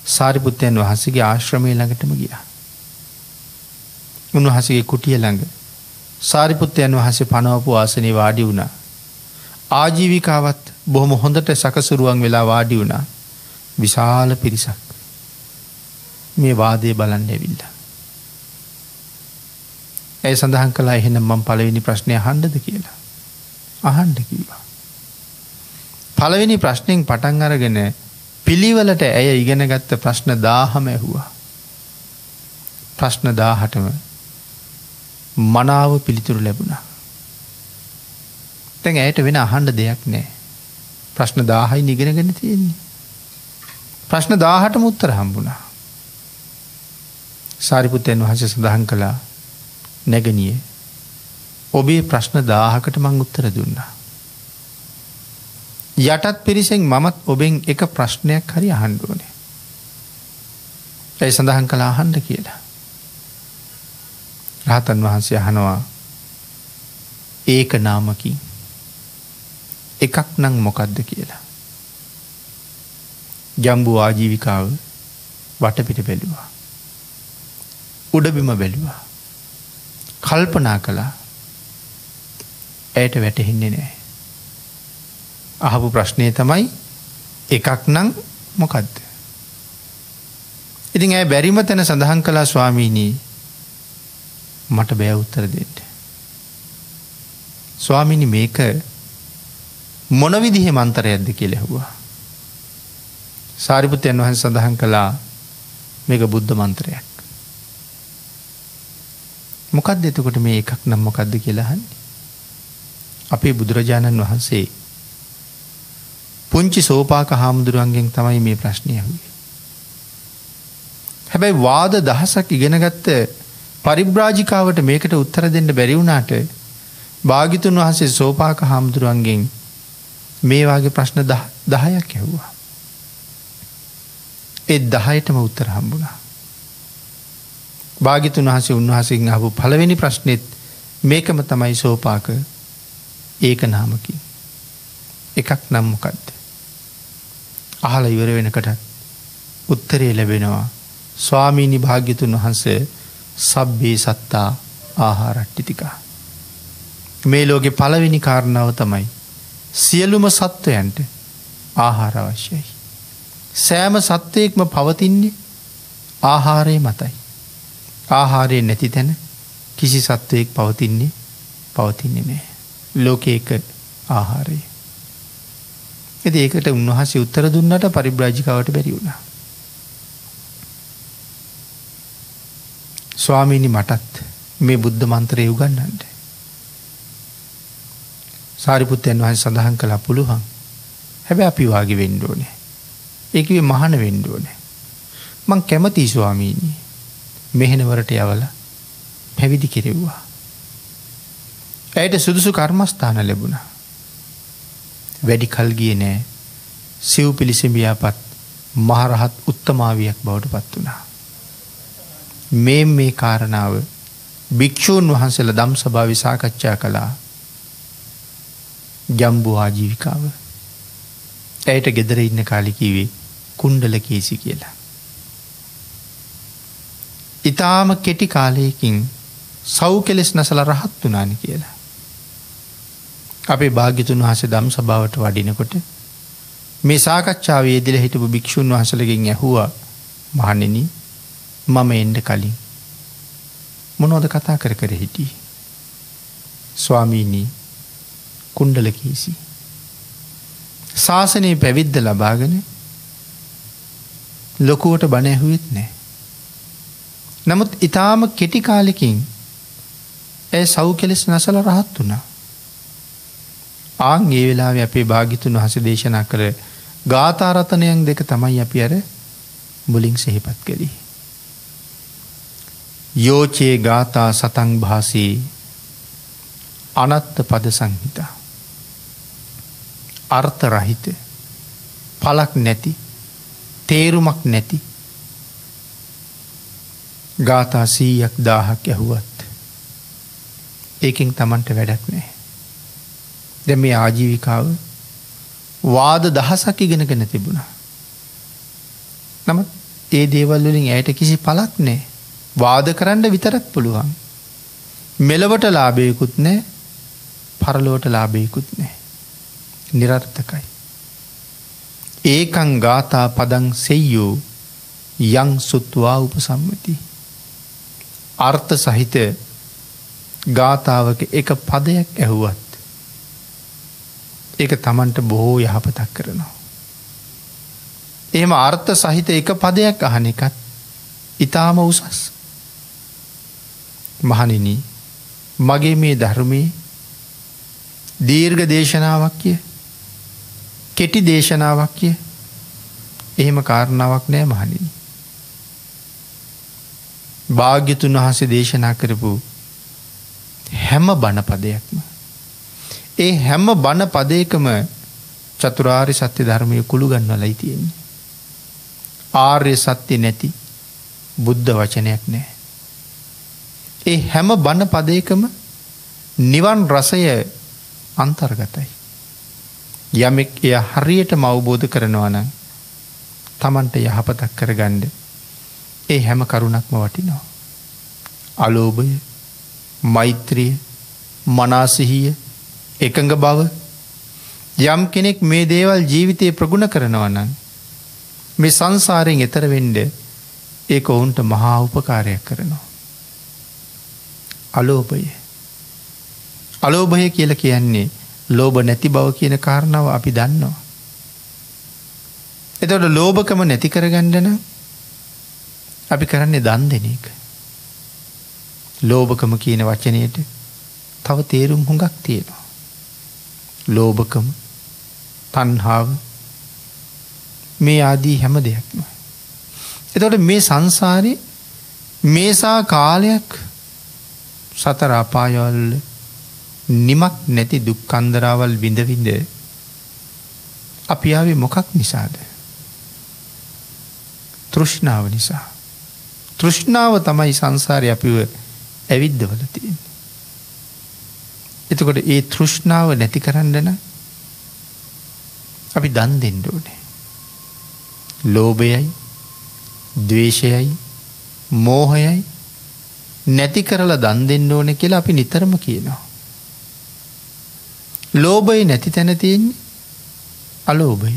සාරිපුත්තයන් වහන්සේගේ ආශ්‍රමයේ ළඟටම ගියා. උන්වහන්සේගේ කුටිය ළඟ සාරිපුත්තයන් වහන්සේ පනවපු ආසනේ වාඩි වුණා. ආජීවිකාවත් බොහොම හොඳට සකසුරුවන් වෙලා වාඩි වුණා. විශාල පිරිසක් මේ වාදය බලන්න ඇවිල්ලා. ඇය සඳහන් කළා එහෙනම් මම පළවෙනි ප්‍රශ්නය අහන්නද කියලා. අහන්න කිව්වා. පළවෙනි ප්‍රශ්نين පටන් අරගෙන පිළිවෙලට ඇය ඉගෙනගත්ත ප්‍රශ්න 1000ම ඇහුවා. ප්‍රශ්න 18ම මනාව පිළිතුරු ලැබුණා. දැන් ඇයට වෙන අහන්න දෙයක් නැහැ. ප්‍රශ්න 10යි ඉගෙනගෙන තියෙන්නේ. ප්‍රශ්න 18ම උත්තර හම්බුණා. සාරිපුත්තයන් වහන්සේ සඳහන් කළා, නැගණිය ඔබේ ප්‍රශ්න 1000කට මං උත්තර දුන්නා. යටත් පිරිසෙන් මමත් ඔබෙන් එක ප්‍රශ්නයක් හරි අහන්න ඕනේ. ඒ සඳහන් කළා අහන්න කියලා. රහතන් වහන්සේ අහනවා, ඒක නාමකින් එකක් නම් මොකද්ද කියලා. ජම්බු ආජීවිකාව වටපිට බැලුවා. උඩබිම බැලුවා. කල්පනා කළා. ඇයට වැටහෙන්නේ නැහැ. අහපු ප්‍රශ්නේ තමයි එකක් නම් මොකද්ද? ඉතින් ඇය බැරිම තැන සඳහන් කළා, ස්වාමීනි මට බෑ උත්තර දෙන්න. ස්වාමීනි මේක මොන විදිහේ මන්ත්‍රයක්ද කියලා ඇහුවා. සාරිපුත්තයන් වහන්සේ සඳහන් කළා, මේක බුද්ධ මන්ත්‍රයක්. මොකක්ද එතකොට මේ එකක් නම් මොකක්ද කියලා අහන්නේ? අපේ බුදුරජාණන් වහන්සේ පුංචි සෝපාක හාමුදුරුවන්ගෙන් තමයි මේ ප්‍රශ්නේ අහුවේ. හැබැයි වාද දහසක් ඉගෙනගත්ත පරිබ්‍රාජිකාවට මේකට උත්තර දෙන්න බැරි වුණාට භාග්‍යතුන් වහන්සේ සෝපාක හාමුදුරුවන්ගෙන් මේ වාගේ ප්‍රශ්න 10ක් ඇහුවා. ඒ 10ටම උත්තර හම්බුණා. භාග්‍යතුන් වහන්සේ උන්වහන්සේගෙන් අහපු පළවෙනි ප්‍රශ්නෙත් මේකම තමයි සෝපාක, ඒක නාමකින් එකක් නම් මොකද්ද? අහලා ඉවර වෙනකොට උත්තරේ ලැබෙනවා, ස්වාමීනි භාග්‍යතුන් වහන්සේ සබ්බේ සත්තා ආහාරට්ටිතිකා. මේ ලෝකේ පළවෙනි කාරණාව තමයි සියලුම සත්වයන්ට ආහාර අවශ්‍යයි. සෑම සත්වයක්ම පවතින්නේ ආහාරය මතයි. ආහාරය නැති තැන කිසි සත්වයක් පවතින්නේ නැහැ. ලෝකේක ආහාරය. ඉතින් ඒකට උන්වහන්සේ උත්තර දුන්නට පරිබ්‍රාජිකාවට බැරි වුණා. ස්වාමීනි මටත් මේ බුද්ධ මන්ත්‍රය උගන්වන්න. සාරිපුත්තයන් වහන්සේ සඳහන් කළා, පුළුවන්. හැබැයි අපි වාගේ වෙන්න ඕනේ. ඒ කිව්වේ මහාන වෙන්න ඕනේ. මං කැමතියි ස්වාමීනි. මෙහෙණවරට යවලා පැවිදි කෙරෙව්වා. ඇයට සුදුසු කර්මස්ථාන ලැබුණා. වැඩි කල් ගියේ නෑ. සිව් පිළිසෙඹියාපත් මහරහත් උත්තමාවියක් බවට පත් වුණා. මේ කාරණාව භික්ෂූන් වහන්සේලා ධම් සභාවේ සාකච්ඡා කළා. ජම්බු ආජීවිකාව ඇයට ගෙදර ඉන්න කාලේ කිව්වේ කුණ්ඩලකේසි කියලා. ඊටාම කෙටි කාලයකින් සව් කෙලස් නැසලා රහත් වුණානි කියලා. අපේ භාග්‍යතුන් වහන්සේ ධම් සභාවට වඩිනකොට මේ සාකච්ඡාවේ යෙදিলা හිටපු භික්ෂුන් වහන්සේලගෙන් ඇහුවා, මහණෙනි මම එන්න කලින් මොනවද කතා කර හිටියේ? ස්වාමීනි කුණ්ඩලකේසි ශාසනයේ පැවිද්ද ලබාගෙන ලොකුවට බණ ඇහුවෙත් නැහැ. නමුත් ඊටාම කෙටි කාලෙකින් ඒ සව් කෙලස් නැසලා රහත් වුණා. ආන් ඒ වෙලාවේ අපේ භාග්‍යතුන් වහන්සේ දේශනා කළ ගාථා රතනයන් දෙක තමයි අපි අර මුලින් සිහිපත් කළේ. යෝචේ ගාථා සතං භාසී අනත්ත පද සංහිතා. අර්ථ රහිත, පළක් නැති, තේරුමක් නැති ගාථා 100ක් 1000ක් ඇහුවත් ඒකෙන් Tamanට වැඩක් නැහැ. දැන් මේ ආජීවිකාව වාද දහසක් ඉගෙනගෙන තිබුණා. නමුත් ඒ දේවල් වලින් ඇයට කිසි පළක් නැහැ. වාද කරන්න විතරක් පුළුවන්. මෙලවට ලාභයකුත් නැහැ, පරලොවට ලාභයකුත් නැහැ. නිරර්ථකයි. ඒකං ගාථා පදං සෙය්‍යෝ යං සුත්වා උපසම්මති. අර්ථ සහිත ගාථාවක එක පදයක් ඇහුවත් ඒක Tamanට බොහෝ යහපතක් කරනවා. එහෙම අර්ථ සහිත එක පදයක් අහන එකත් ඊටාම උසස්. මහණෙනි මගේ මේ ධර්මයේ දීර්ඝ දේශනාවක් කිය කෙටි දේශනාවක් කිය එහෙම කාරණාවක් නෑ මහණෙනි. භාග්‍යතුන් වහන්සේ දේශනා කරපු හැම බණ පදයක්ම ඒ හැම බණ පදයකම චතුරාර්ය සත්‍ය ධර්මයේ කුළු ගන්නවලයි තියෙන්නේ. ආර්ය සත්‍ය නැති බුද්ධ වචනයක් නෑ. ඒ හැම බණ පදයකම නිවන් රසය අන්තර්ගතයි. යමෙක් එය හරියටම අවබෝධ කරනවා නම් තමන්ට යහපතක් කරගන්න ඒ හැම කරුණක්ම වටිනවා. අලෝභය, මෛත්‍රිය, මනාසිහිය, එකඟ බව යම් කෙනෙක් මේ දේවල් ජීවිතේ ප්‍රගුණ කරනවා නම් මේ සංසාරයෙන් එතර වෙන්න ඒක ඔවුන්ට මහා උපකාරයක් කරනවා. අලෝභය කියලා කියන්නේ ලෝභ නැති බව කියන කාරණාව අපි දන්නවා. එතකොට ලෝභකම නැති කරගන්න නම් අපි කරන්නේ දන් දෙන එක. ලෝභකම කියන වචනයට තව තේරුම් හුඟක් තියෙනවා. ලෝභකම, තණ්හාව මේ ආදී හැම දෙයක්ම. එතකොට මේ සංසාරේ මේසා කාලයක් සතර අපායවල නිමක් නැති දුක් අන්දරාවල් විඳ විඳ අපි ආවේ මොකක් නිසාද? තෘෂ්ණාව නිසා. තෘෂ්ණාව තමයි සංසාරේ අපිව ඇවිද්දවල තියෙන්නේ. එතකොට ඒ තෘෂ්ණාව නැති කරන්න නම් අපි දන් දෙන්න ඕනේ. ලෝභයයි, ද්වේෂයයි, මෝහයයි නැති කරලා දන් දෙන්න ඕනේ කියලා අපි නිතරම කියනවා. ලෝභය නැති තැන තියෙන්නේ අලෝභය.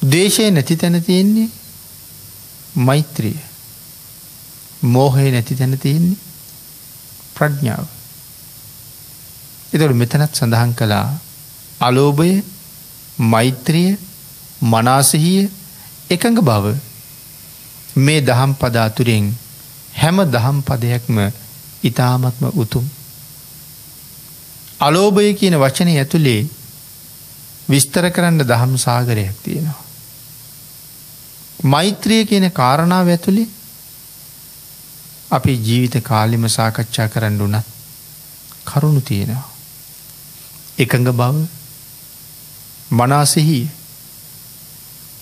ද්වේෂය නැති තැන තියෙන්නේ මෛත්‍රිය. මෝහය නැති තැන තියෙන්නේ ප්‍රඥාව. එතකොට මෙතනත් සඳහන් කළා අලෝභය, මෛත්‍රිය, මනාසිහිය, එකඟ බව මේ දහම් පද අතුරෙන් හැම දහම් පදයක්ම ඊ타ත්ම උතුම්. අලෝභය කියන වචනේ ඇතුලේ විස්තර කරන්න දහම් සාගරයක් තියෙනවා. මෛත්‍රිය කියන කාරණාව ඇතුලේ අපේ ජීවිත කාලෙම සාකච්ඡා කරන්න උනත් කරුණු තියෙනවා. එකඟ බව, මනසිහිය.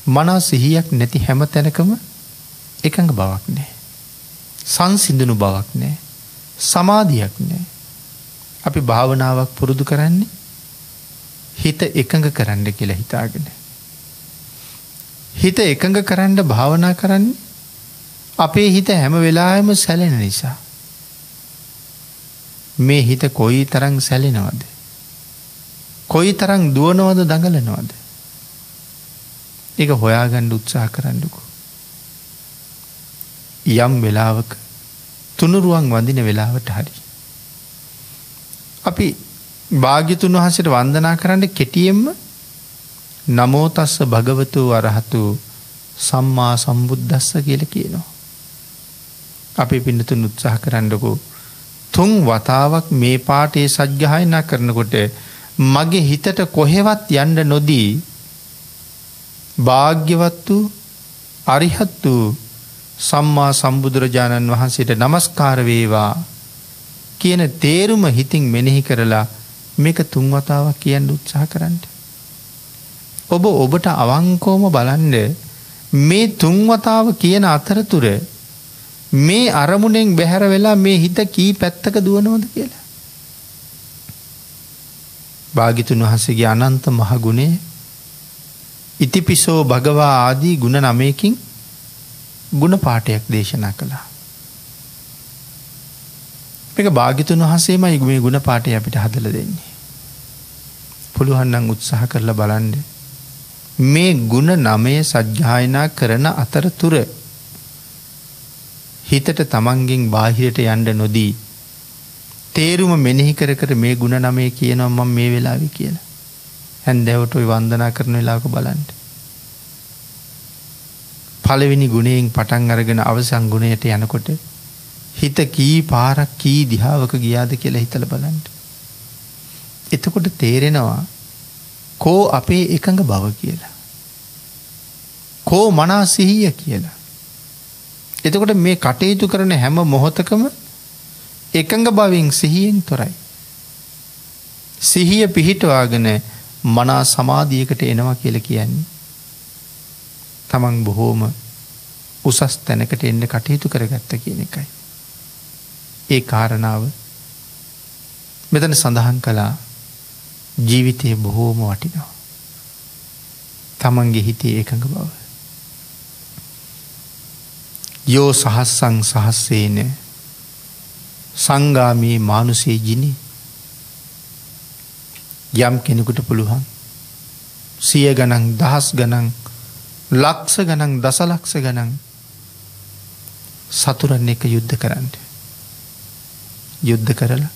මනසිහියක් නැති හැම තැනකම එකඟ බවක් නැහැ. සංසිඳුණු බවක් නැහැ. සමාධියක් නැහැ. අපි භාවනාවක් පුරුදු කරන්නේ හිත එකඟ කරන්න කියලා හිතාගෙන. හිත එකඟ කරන්න භාවනා කරන්නේ අපේ හිත හැම වෙලාවෙම සැලෙන නිසා. මේ හිත කොයි තරම් සැලෙනවද? කොයි තරම් දුවනවද, දඟලනවද? ඒක හොයාගන්න උත්සාහ කරන්නකෝ. යම් වෙලාවක තුනුරුවන් වඳින වෙලාවට හරි අපි භාග්‍යතුන් වහන්සේට වන්දනා කරන්න කෙටියෙන්ම නමෝ තස්ස භගවතු අරහතු සම්මා සම්බුද්දස්ස කියලා කියනවා. අපි පින්නතුන් උත්සාහ කරන්නකෝ 3 වතාවක් මේ පාඨයේ සජ්ජායනා කරනකොට මගේ හිතට කොහෙවත් යන්න නොදී භාග්‍යවත් වූ අරිහත් වූ සම්මා සම්බුදුරජාණන් වහන්සේට නමස්කාර වේවා කියන තේරුම හිතින් මෙනෙහි කරලා මේක 3 වතාවක් කියන්න උත්සාහ කරන්න. ඔබට අවංකවම බලන්න මේ 3 වතාව කියන අතරතුර මේ අරමුණෙන් බැහැර වෙලා මේ හිත කී පැත්තක දුවනවද කියලා. භාග්‍යතුන් වහන්සේගේ අනන්ත මහ ගුණය ඉතිපිසෝ භගවා ආදී ගුණ 9කින් ගුණ පාඨයක් දේශනා කළා. මේක භාග්‍යතුන් වහන්සේමයි මේ ගුණ පාඨය අපිට හදලා දෙන්නේ. පුළුවන් නම් උත්සාහ කරලා බලන්න. මේ ගුණ 9 සජ්ජායනා කරන අතරතුර හිතට තමන්ගෙන් බාහිරට යන්න නොදී තේරුම මෙනෙහි කර කර මේ ගුණ 9 කියනවා මම මේ වෙලාවේ කියලා. හැන්දෑවට ওই වන්දනා කරන වෙලාවක බලන්න. පළවෙනි ගුණයෙන් පටන් අරගෙන අවසන් ගුණයට යනකොට හිත කී පාරක් කී දිහාවක ගියාද කියලා හිතලා බලන්න. එතකොට තේරෙනවා කෝ අපේ එකඟ බව කියලා. කෝ මනා සිහිය කියලා. එතකොට මේ කටයුතු කරන හැම මොහොතකම එකඟ බවින් සිහියෙන් තොරයි. සිහිය පිහිටවාගෙන මනා සමාධියකට එනවා කියලා කියන්නේ තමන් බොහෝම උසස් තැනකට එන්න කටයුතු කරගත්ත කියන එකයි. ඒ කාරණාව මෙතන සඳහන් කළා ජීවිතයේ බොහෝම වටිනවා. තමන්ගේ හිතේ එකඟ බව. යෝ සහස්සං සහස්සේන සංගාමී මානුසේ ජිනි. යම් කෙනෙකුට පුළුවන් 100 ගණන් 1000 ගණන් ලක්ෂ ගණන් දසලක්ෂ ගණන් සතුරන් එක්ක යුද්ධ කරන්න. යුද්ධ කරලා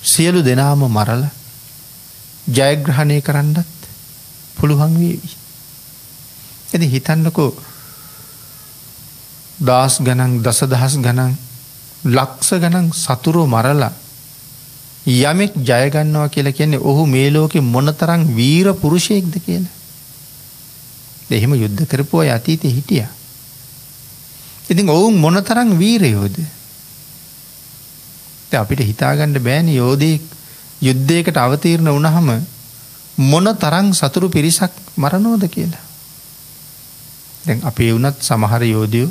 සියලු දෙනාම මරලා ජයග්‍රහණය කරන්නත් පුළුවන් වේවි. ඉතින් හිතන්නකෝ 1000 ගණන් දසදහස් ගණන් ලක්ෂ ගණන් සතුරෝ මරලා යමෙක් ජය ගන්නවා කියලා කියන්නේ ඔහු මේ ලෝකේ මොනතරම් වීර පුරුෂයෙක්ද කියලා. එහෙම යුද්ධ කරපු අය අතීතේ හිටියා. ඉතින් ඔවුන් මොනතරම් වීරයෝද? දැන් අපිට හිතාගන්න බෑනේ යෝධයෙක් යුද්ධයකට අවතීර්ණ වුණාම මොනතරම් සතුරු පිරිසක් මරනවද කියලා. දැන් අපේ වුණත් සමහර යෝධයෝ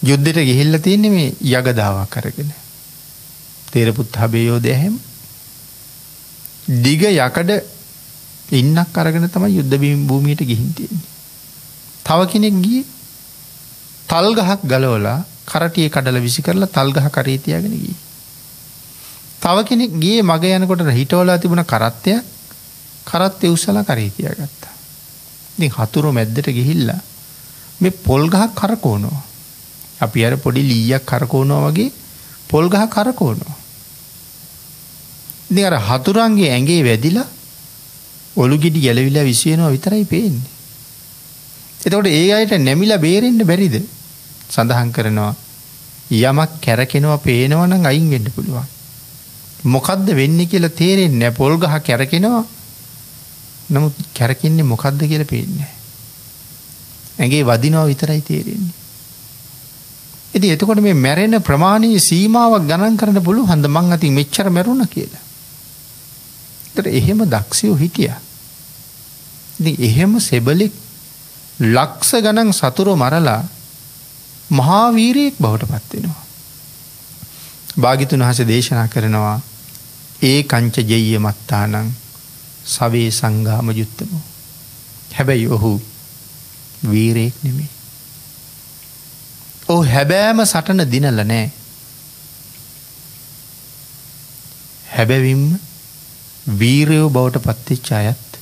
යුද්ධයට ගිහිල්ලා තියෙන්නේ මේ යගදාවක් අරගෙන. තේරපුත්හබේ යෝධය හැම දිග යකඩ ඉන්නක් අරගෙන තමයි යුද්ධ භූමියට ගිහින් තියෙන්නේ. තව කෙනෙක් ගියේ තල් ගහක් ගලවලා කරටියේ කඩලා විසි කරලා තල් ගහ කරේ තියාගෙන ගියේ. තව කෙනෙක් ගියේ මග යනකොට හිටවලා තිබුණ කරත්තේ උස්සලා කරේ තියාගත්තා. ඉතින් හතුරු මැද්දට ගිහිල්ලා මේ පොල් ගහක් කරකවනවා. අපි අර පොඩි ලීයක් කරකවනවා වගේ පොල් ගහ කරකවනවා. ඉතින් අර හතුරන්ගේ ඇඟේ වැදිලා ඔලු ගෙඩි ගැලවිලා විසිනවා විතරයි පේන්නේ. එතකොට ඒ අයට නැමිලා බේරෙන්න බැරිද? සඳහන් කරනවා යමක් කැරකෙනවා පේනවා නම් අයින් වෙන්න පුළුවන්. මොකද්ද වෙන්නේ කියලා තේරෙන්නේ නැහැ. පොල් ගහ කැරකෙනවා. නමුත් කැරකෙන්නේ මොකද්ද කියලා පේන්නේ නැහැ. ඇඟේ වදිනවා විතරයි තේරෙන්නේ. ඉතින් එතකොට මේ මැරෙන ප්‍රමාණයේ සීමාවක් ගණන් කරන්න පුළුවන්ද මං අතින් මෙච්චර මැරුණා කියලා? ඒතර එහෙම දක්ෂයෝ හිටියා. ඉතින් එහෙම සෙබලෙක් ලක්ෂ ගණන් සතුරු මරලා මහා වීරයෙක් බවට පත් වෙනවා. භාග්‍යතුන් වහන්සේ දේශනා කරනවා ඒ කංච ජෙය්‍ය මත්තානං සවේ සංගාම යුත්තමෝ. හැබැයි ඔහු වීරයෙක් නෙමෙයි. ඔහු හැබෑම සටන දිනලා නෑ. හැබැවින්ම වීරයෝ බවට පත්වෙච්ච අයත්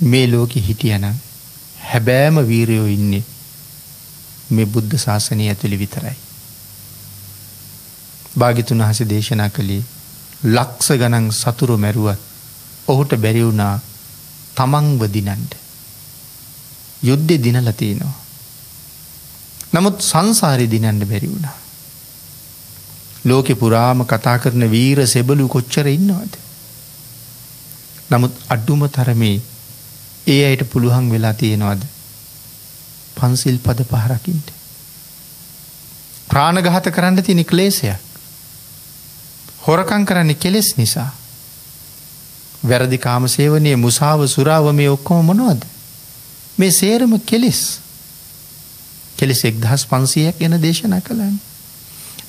මේ ලෝකෙ හිටියනම් හැබෑම වීරයෝ ඉන්නේ මේ බුද්ධ ශාසනය ඇතුළේ විතරයි. භාග්‍යතුන් වහන්සේ දේශනා කළේ ලක්ෂ ගණන් සතුරු මැරුවත් ඔහුට බැරි වුණා තමන්ව දිනන්න. යුද්ධේ දිනලා තිනවා. නමුත් සංසාරේ දිනන්න බැරි වුණා. ලෝකෙ පුරාම කතා කරන වීර සෙබළු කොච්චර ඉන්නවද? නමුත් අඩුම තරමේ ඒ අයට පුළුවන් වෙලා තියෙනවද? පන්සිල් පද 5 රකින්න. ප්‍රාණඝාත කරන්න තියෙන ක්ලේශයක්. හොරකම් කරන්නේ කෙලෙස් නිසා. වැරදි කාම සේවනයේ මුසාව සුරාව මේ ඔක්කොම මොනවද? මේ සේරම කෙලෙස්. කෙලෙස් 1500ක් ගැන දේශනා කළානේ.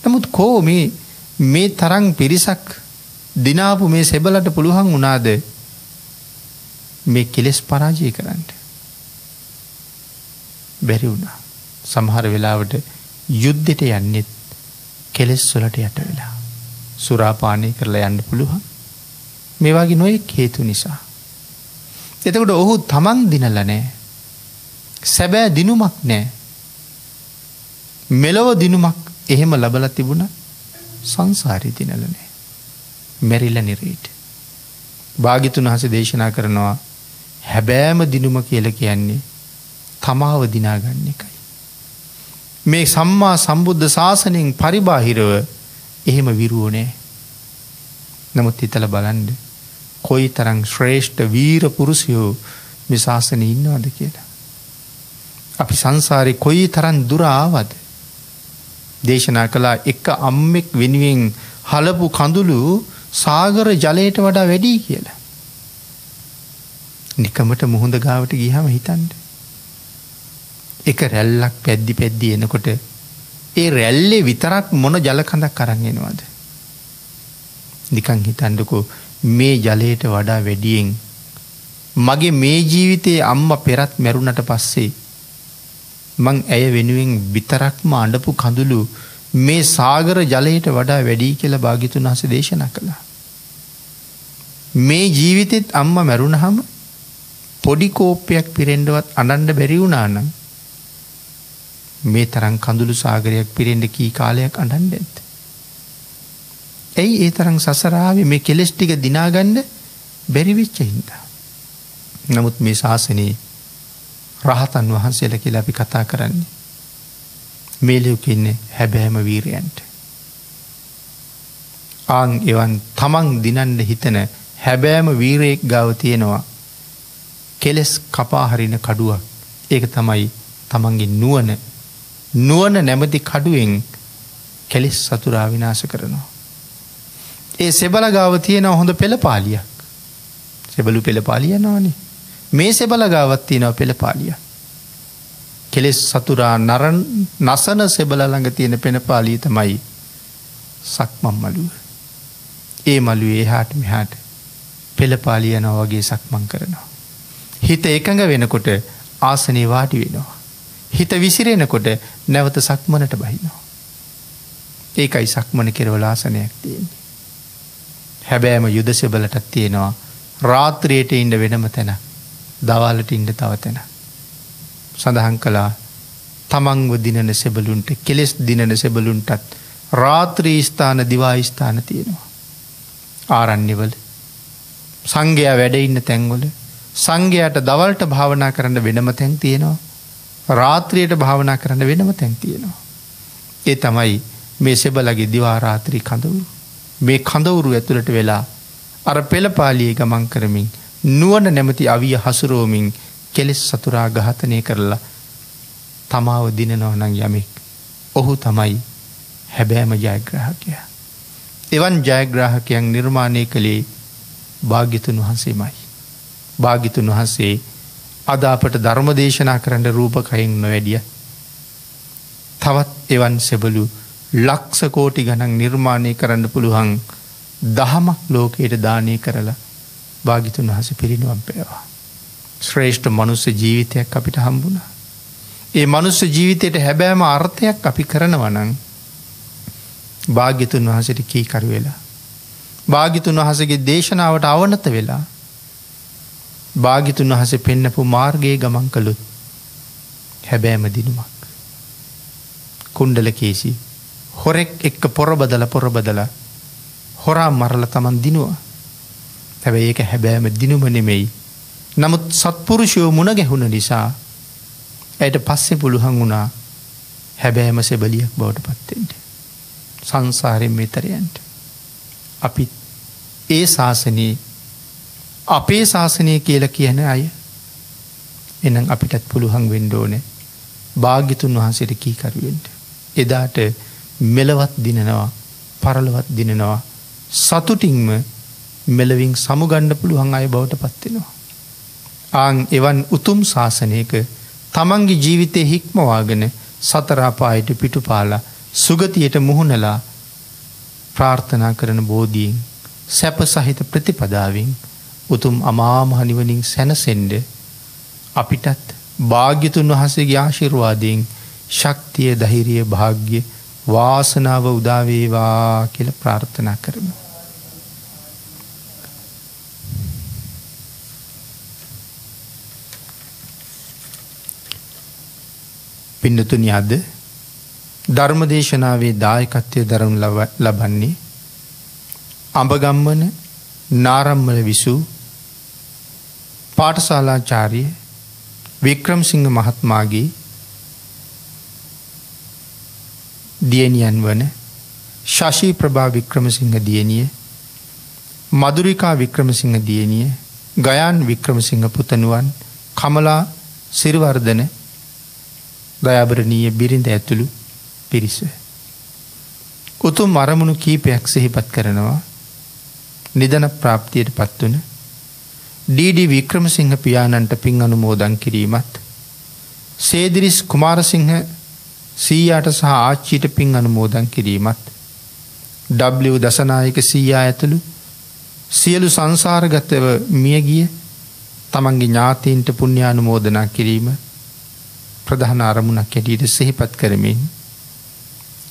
නමුත් කෝ මේ තරම් පිරිසක් දිනාපු මේ සෙබලට පුළුවන් වුණාද මේ කෙලෙස් පරාජය කරන්න? බැරි වුණා. සමහර වෙලාවට යුද්ධෙට යන්නේ කෙලෙස් වලට යට වෙලා. සුරාපානය කරලා යන්න පුළුවන්. මේ වගේ නොයෙක් හේතු නිසා. එතකොට ඔහු තමන් දිනලා නැහැ. සැබෑ දිනුමක් නැහැ. මෙලොව දිනුමක් එහෙම ලබලා තිබුණා සංසාරේ දිනලා නැහැ. මෙරිලා නිරේට. භාග්‍යතුන් වහන්සේ දේශනා කරනවා හැබෑම දිනුම කියලා කියන්නේ තමාව දිනා ගන්න එකයි. මේ සම්මා සම්බුද්ධ ශාසනයෙන් පරිබාහිරව එහෙම විරුවනේ. නමුත් හිතලා බලන්න කොයි තරම් ශ්‍රේෂ්ඨ වීර පුරුෂයෝ මේ ශාසනයේ ඉන්නවද කියලා. අපි සංසාරේ කොයි තරම් දුර ආවද? දේශනා කළා එක අම්මෙක් වෙනුවෙන් හලපු කඳුළු සාගර ජලයට වඩා වැඩි කියලා. නිකමට මුහුද ගාවට ගියාම හිතන්න. එක රැල්ලක් පැද්දි එනකොට ඒ රැල්ලේ විතරක් මොන ජල කඳක් අරන් එනවද? නිකන් හිතන්නකෝ මේ ජලයට වඩා වැඩියෙන් මගේ මේ ජීවිතයේ අම්මා පෙරත් මැරුණට පස්සේ මං ඇය වෙනුවෙන් විතරක්ම අඬපු කඳුළු මේ සාගර ජලයට වඩා වැඩි කියලා භාග්‍යතුන් වහන්සේ දේශනා කළා. මේ ජීවිතෙත් අම්මා මැරුණාම පොඩි කෝප්පයක් පිරෙන්නවත් අඬන්න බැරි වුණා නම් මේ තරම් කඳුළු සාගරයක් පිරෙන්න කී කාලයක් අඬන්නේ නැද්ද? ඇයි ඒ තරම් සසර ආවේ මේ කෙලෙස් ටික දිනාගන්න බැරි වෙච්ච හින්දා. නමුත් මේ ශාසනයේ රහතන් වහන්සේලා කියලා අපි කතා කරන්නේ මේ ලෝකෙ ඉන්නේ හැබෑම වීරයන්ට. ආන් එවන් තමන් දිනන්න හිතන හැබෑම වීරයෙක් ගාව තියෙනවා කෙලස් කපා හරින කඩුවක්. ඒක තමයි තමන්ගේ නුවණ නැමැති කඩුවෙන් කෙලස් සතුරා විනාශ කරනවා. ඒ සෙබල ගාව තියෙන හොඳ පෙළපාලියක්. සෙබළු පෙළපාලිය යනවනේ. මේ සෙබල ගාවත් තියෙනවා පෙළපාලියක්. කෙලස් සතුරා නසන සෙබල ළඟ තියෙන පෙළපාලිය තමයි සක්මන් මළුව. ඒ මළුවේ එහාට මෙහාට පෙළපාලිය යනවා වගේ සක්මන් කරනවා. හිත එකඟ වෙනකොට ආසනේ වාඩි වෙනවා. හිත විසිරෙනකොට නැවත සක්මනට බහිනවා. ඒකයි සක්මන කෙරවල ආසනයක් තියෙන්නේ. හැබැයිම යුද සෙබලටත් තියෙනවා රාත්‍රියට ඉන්න වෙනම තැන, දවල්ට ඉන්න තව තැන. සඳහන් කළා තමන්ව දිනන සෙබළුන්ට, කෙලෙස් දිනන සෙබළුන්ටත් රාත්‍රී ස්ථාන, දිවා ස්ථාන තියෙනවා. ආරණ්‍යවල සංඝයා වැඩ ඉන්න තැන්වල සංඝයාට දවල්ට භාවනා කරන්න වෙනම තැන් තියෙනවා. රාත්‍රියට භාවනා කරන්න වෙනම තැන් තියෙනවා. ඒ තමයි මේ සෙබලගේ දිවා රාත්‍රී කඳවුරු. මේ කඳවුරු ඇතුළට වෙලා අර පෙළපාලියේ ගමන් කරමින් නුවණ නැමැති අවිය හසුරුවමින් කෙලෙස් සතුරා ඝාතනය කරලා තමාව දිනනවා නම් යමෙක්, ඔහු තමයි හැබෑම ජයග්‍රාහකයා. එවන් ජයග්‍රාහකයන් නිර්මාණය කළේ භාග්‍යතුන් වහන්සේමයි. භාග්‍යතුන් වහන්සේ අද අපට ධර්ම දේශනා කරන්න රූපකයෙන් නොවැඩිය තවත් එවන් සෙබළු ලක්ෂ කෝටි ගණන් නිර්මාණය කරන්න පුළුවන් දහමක් ලෝකයට දානය කරලා භාග්‍යතුන් වහන්සේ පිරිනිවන් පෑවා. ශ්‍රේෂ්ඨ මනුස්ස ජීවිතයක් අපිට හම්බුණා. ඒ මනුස්ස ජීවිතයට හැබෑම අර්ථයක් අපි කරනවා නම් භාග්‍යතුන් වහන්සේට කීකරු වෙලා, භාග්‍යතුන් වහන්සේගේ දේශනාවට අවනත වෙලා, භාග්‍යතුන් වහන්සේ පෙන්නපු මාර්ගයේ ගමන් කළොත් හැබෑම දිනුමක්. කුණ්ඩලකේසි හොරෙක් එක්ක පොර බදලා හොරා මරලා තමන් දිනුවා. හැබැයි ඒක හැබෑම දිනුම නෙමෙයි. නමුත් සත්පුරුෂයෝ මුණ ගැහුණ නිසා ඇයට පස්සේ පුළුවන් වුණා හැබෑම සෙබලියක් බවට පත් වෙන්න. සංසාරයෙන් මෙතර යන්න. අපි ඒ ශාසනයේ අපේ ශාසනය කියලා කියන අය එහෙනම් අපිටත් පුළුවන් වෙන්න ඕනේ භාග්‍යතුන් වහන්සේට කීකරු වෙන්න. එදාට මෙලවත් දිනනවා, පරලොවත් දිනනවා, සතුටින්ම මෙලවින් සමුගන්න පුළුවන් අය බවට පත් වෙනවා. ආන් එවන් උතුම් ශාසනයක තමන්ගේ ජීවිතේ හික්මවාගෙන සතර අපායට පිටුපාලා සුගතියට මුහුණලා ප්‍රාර්ථනා කරන බෝධියෙන් සැප සහිත ප්‍රතිපදාවෙන් උතුම් අමා මහ නිවනින් සැනසෙන්න අපිටත් භාග්‍යතුන් වහන්සේගේ ආශිර්වාදයෙන් ශක්තිය, ධෛර්යය, භාග්‍ය, වාසනාව උදා වේවා කියලා ප්‍රාර්ථනා කරමු. පින්නතුනි, අද ධර්මදේශනාවේ දායකත්වය දරනු ලබන්නේ අඹගම්මන නාරම්මල විසූ පාඨශාලාචාර්ය වික්‍රමසිංහ මහත්මයාගේ දියණියන් වන ශෂී ප්‍රභා වික්‍රමසිංහ දියණිය, මදුරිකා වික්‍රමසිංහ දියණිය, ගයාන් වික්‍රමසිංහ පුතණුවන්, කමලා සිරිවර්ධන දයාබරණීය බිරිඳ ඇතුළු පිරිස උතුම් අරමුණු කීපයක් සිහිපත් කරනවා. නිදන ප්‍රාප්තියට පත්වන ඩී.ඩී. වික්‍රමසිංහ පියාණන්ට පින් අනුමෝදන් කිරීමත්, සේදිරිස් කුමාරසිංහ සීයාට සහ ආච්චිට පින් අනුමෝදන් කිරීමත්, W. දසනායක සීයා ඇතුළු සියලු සංසාරගතව මියගිය තමන්ගේ ඥාතීන්ට පුණ්‍යානුමෝදනා කිරීම ප්‍රධාන අරමුණක් හැටියට සිහිපත් කරමින්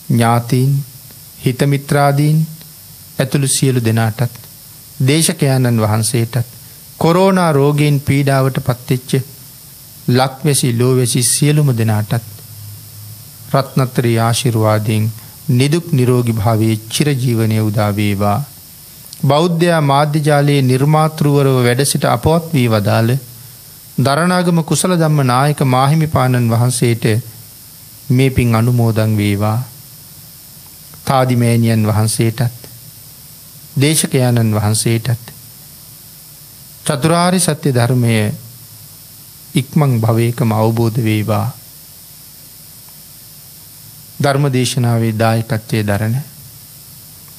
ඥාතීන්, හිතමිත්‍රාදීන් ඇතුළු සියලු දෙනාටත්, දේශකයන්න් වහන්සේටත්, කොරෝනා රෝගයෙන් පීඩාවට පත්වෙච්ච ලක්වැසි ලෝවැසි සියලුම දෙනාටත් රත්නත්‍රී ආශිර්වාදයෙන් නිදුක් නිරෝගී භාවයේ චිරජීවනයේ උදා වේවා. බෞද්ධ මාධ්‍යජාලයේ නිර්මාතෘවරව වැඩ සිට අපවත් වී වදාළ දරණාගම කුසල ධම්ම නායක මාහිමිපාණන් වහන්සේට මේ පින් අනුමෝදන් වේවා. තාදිමෑණියන් වහන්සේටත්, දේශකයන්න් වහන්සේටත් චතුරාර්ය සත්‍ය ධර්මය ඉක්මන් භවයකම අවබෝධ වේවා. ධර්ම දේශනාවේ දායකත්වයේ දරන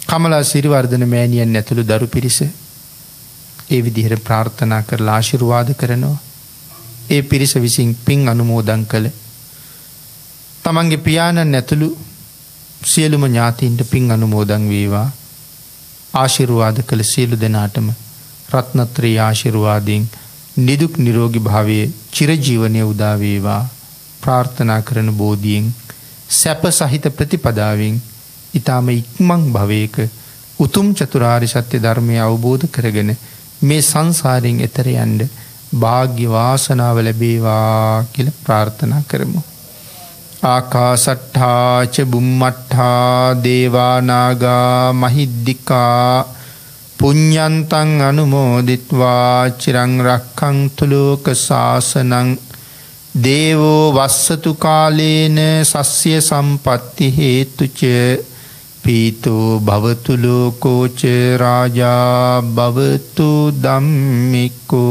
කමලා සිරිවර්ධන මෑණියන් ඇතුළු දරු පිරිස ඒ විදිහට ප්‍රාර්ථනා කරලා ආශිර්වාද කරනවා. ඒ පිරිස විසින් පින් අනුමෝදන් කළ තමන්ගේ පියාණන් ඇතුළු සියලුම ඥාතීන්ට පින් අනුමෝදන් වේවා. ආශිර්වාද කළ සියලු දෙනාටම රත්නත්‍රී ආශිර්වාදයෙන් නිදුක් නිරෝගී භාවයේ චිරජීවනයේ උදා වේවා. ප්‍රාර්ථනා කරන බෝධියෙන් සැප සහිත ප්‍රතිපදාවෙන් ඊටම ඉක්මන් භවයක උතුම් චතුරාර්ය සත්‍ය ධර්මය අවබෝධ කරගෙන මේ සංසාරයෙන් එතර යන්න වාග්ය වාසනාව ලැබේවා කියලා ප්‍රාර්ථනා කරමු. ආකාසට්ඨා ච බුම්මට්ඨා දේවා නාග මහිද්దికා පුඤ්ඤන්තං අනුමෝදිත්වා චිරං රක්ඛන්තු ලෝක සාසනං දේවෝ වස්සතු කාලේන සස්්‍ය සම්පත්ති හේතුච පීතෝ භවතු ලෝකෝ ච රාජා භවතු ධම්මිකෝ.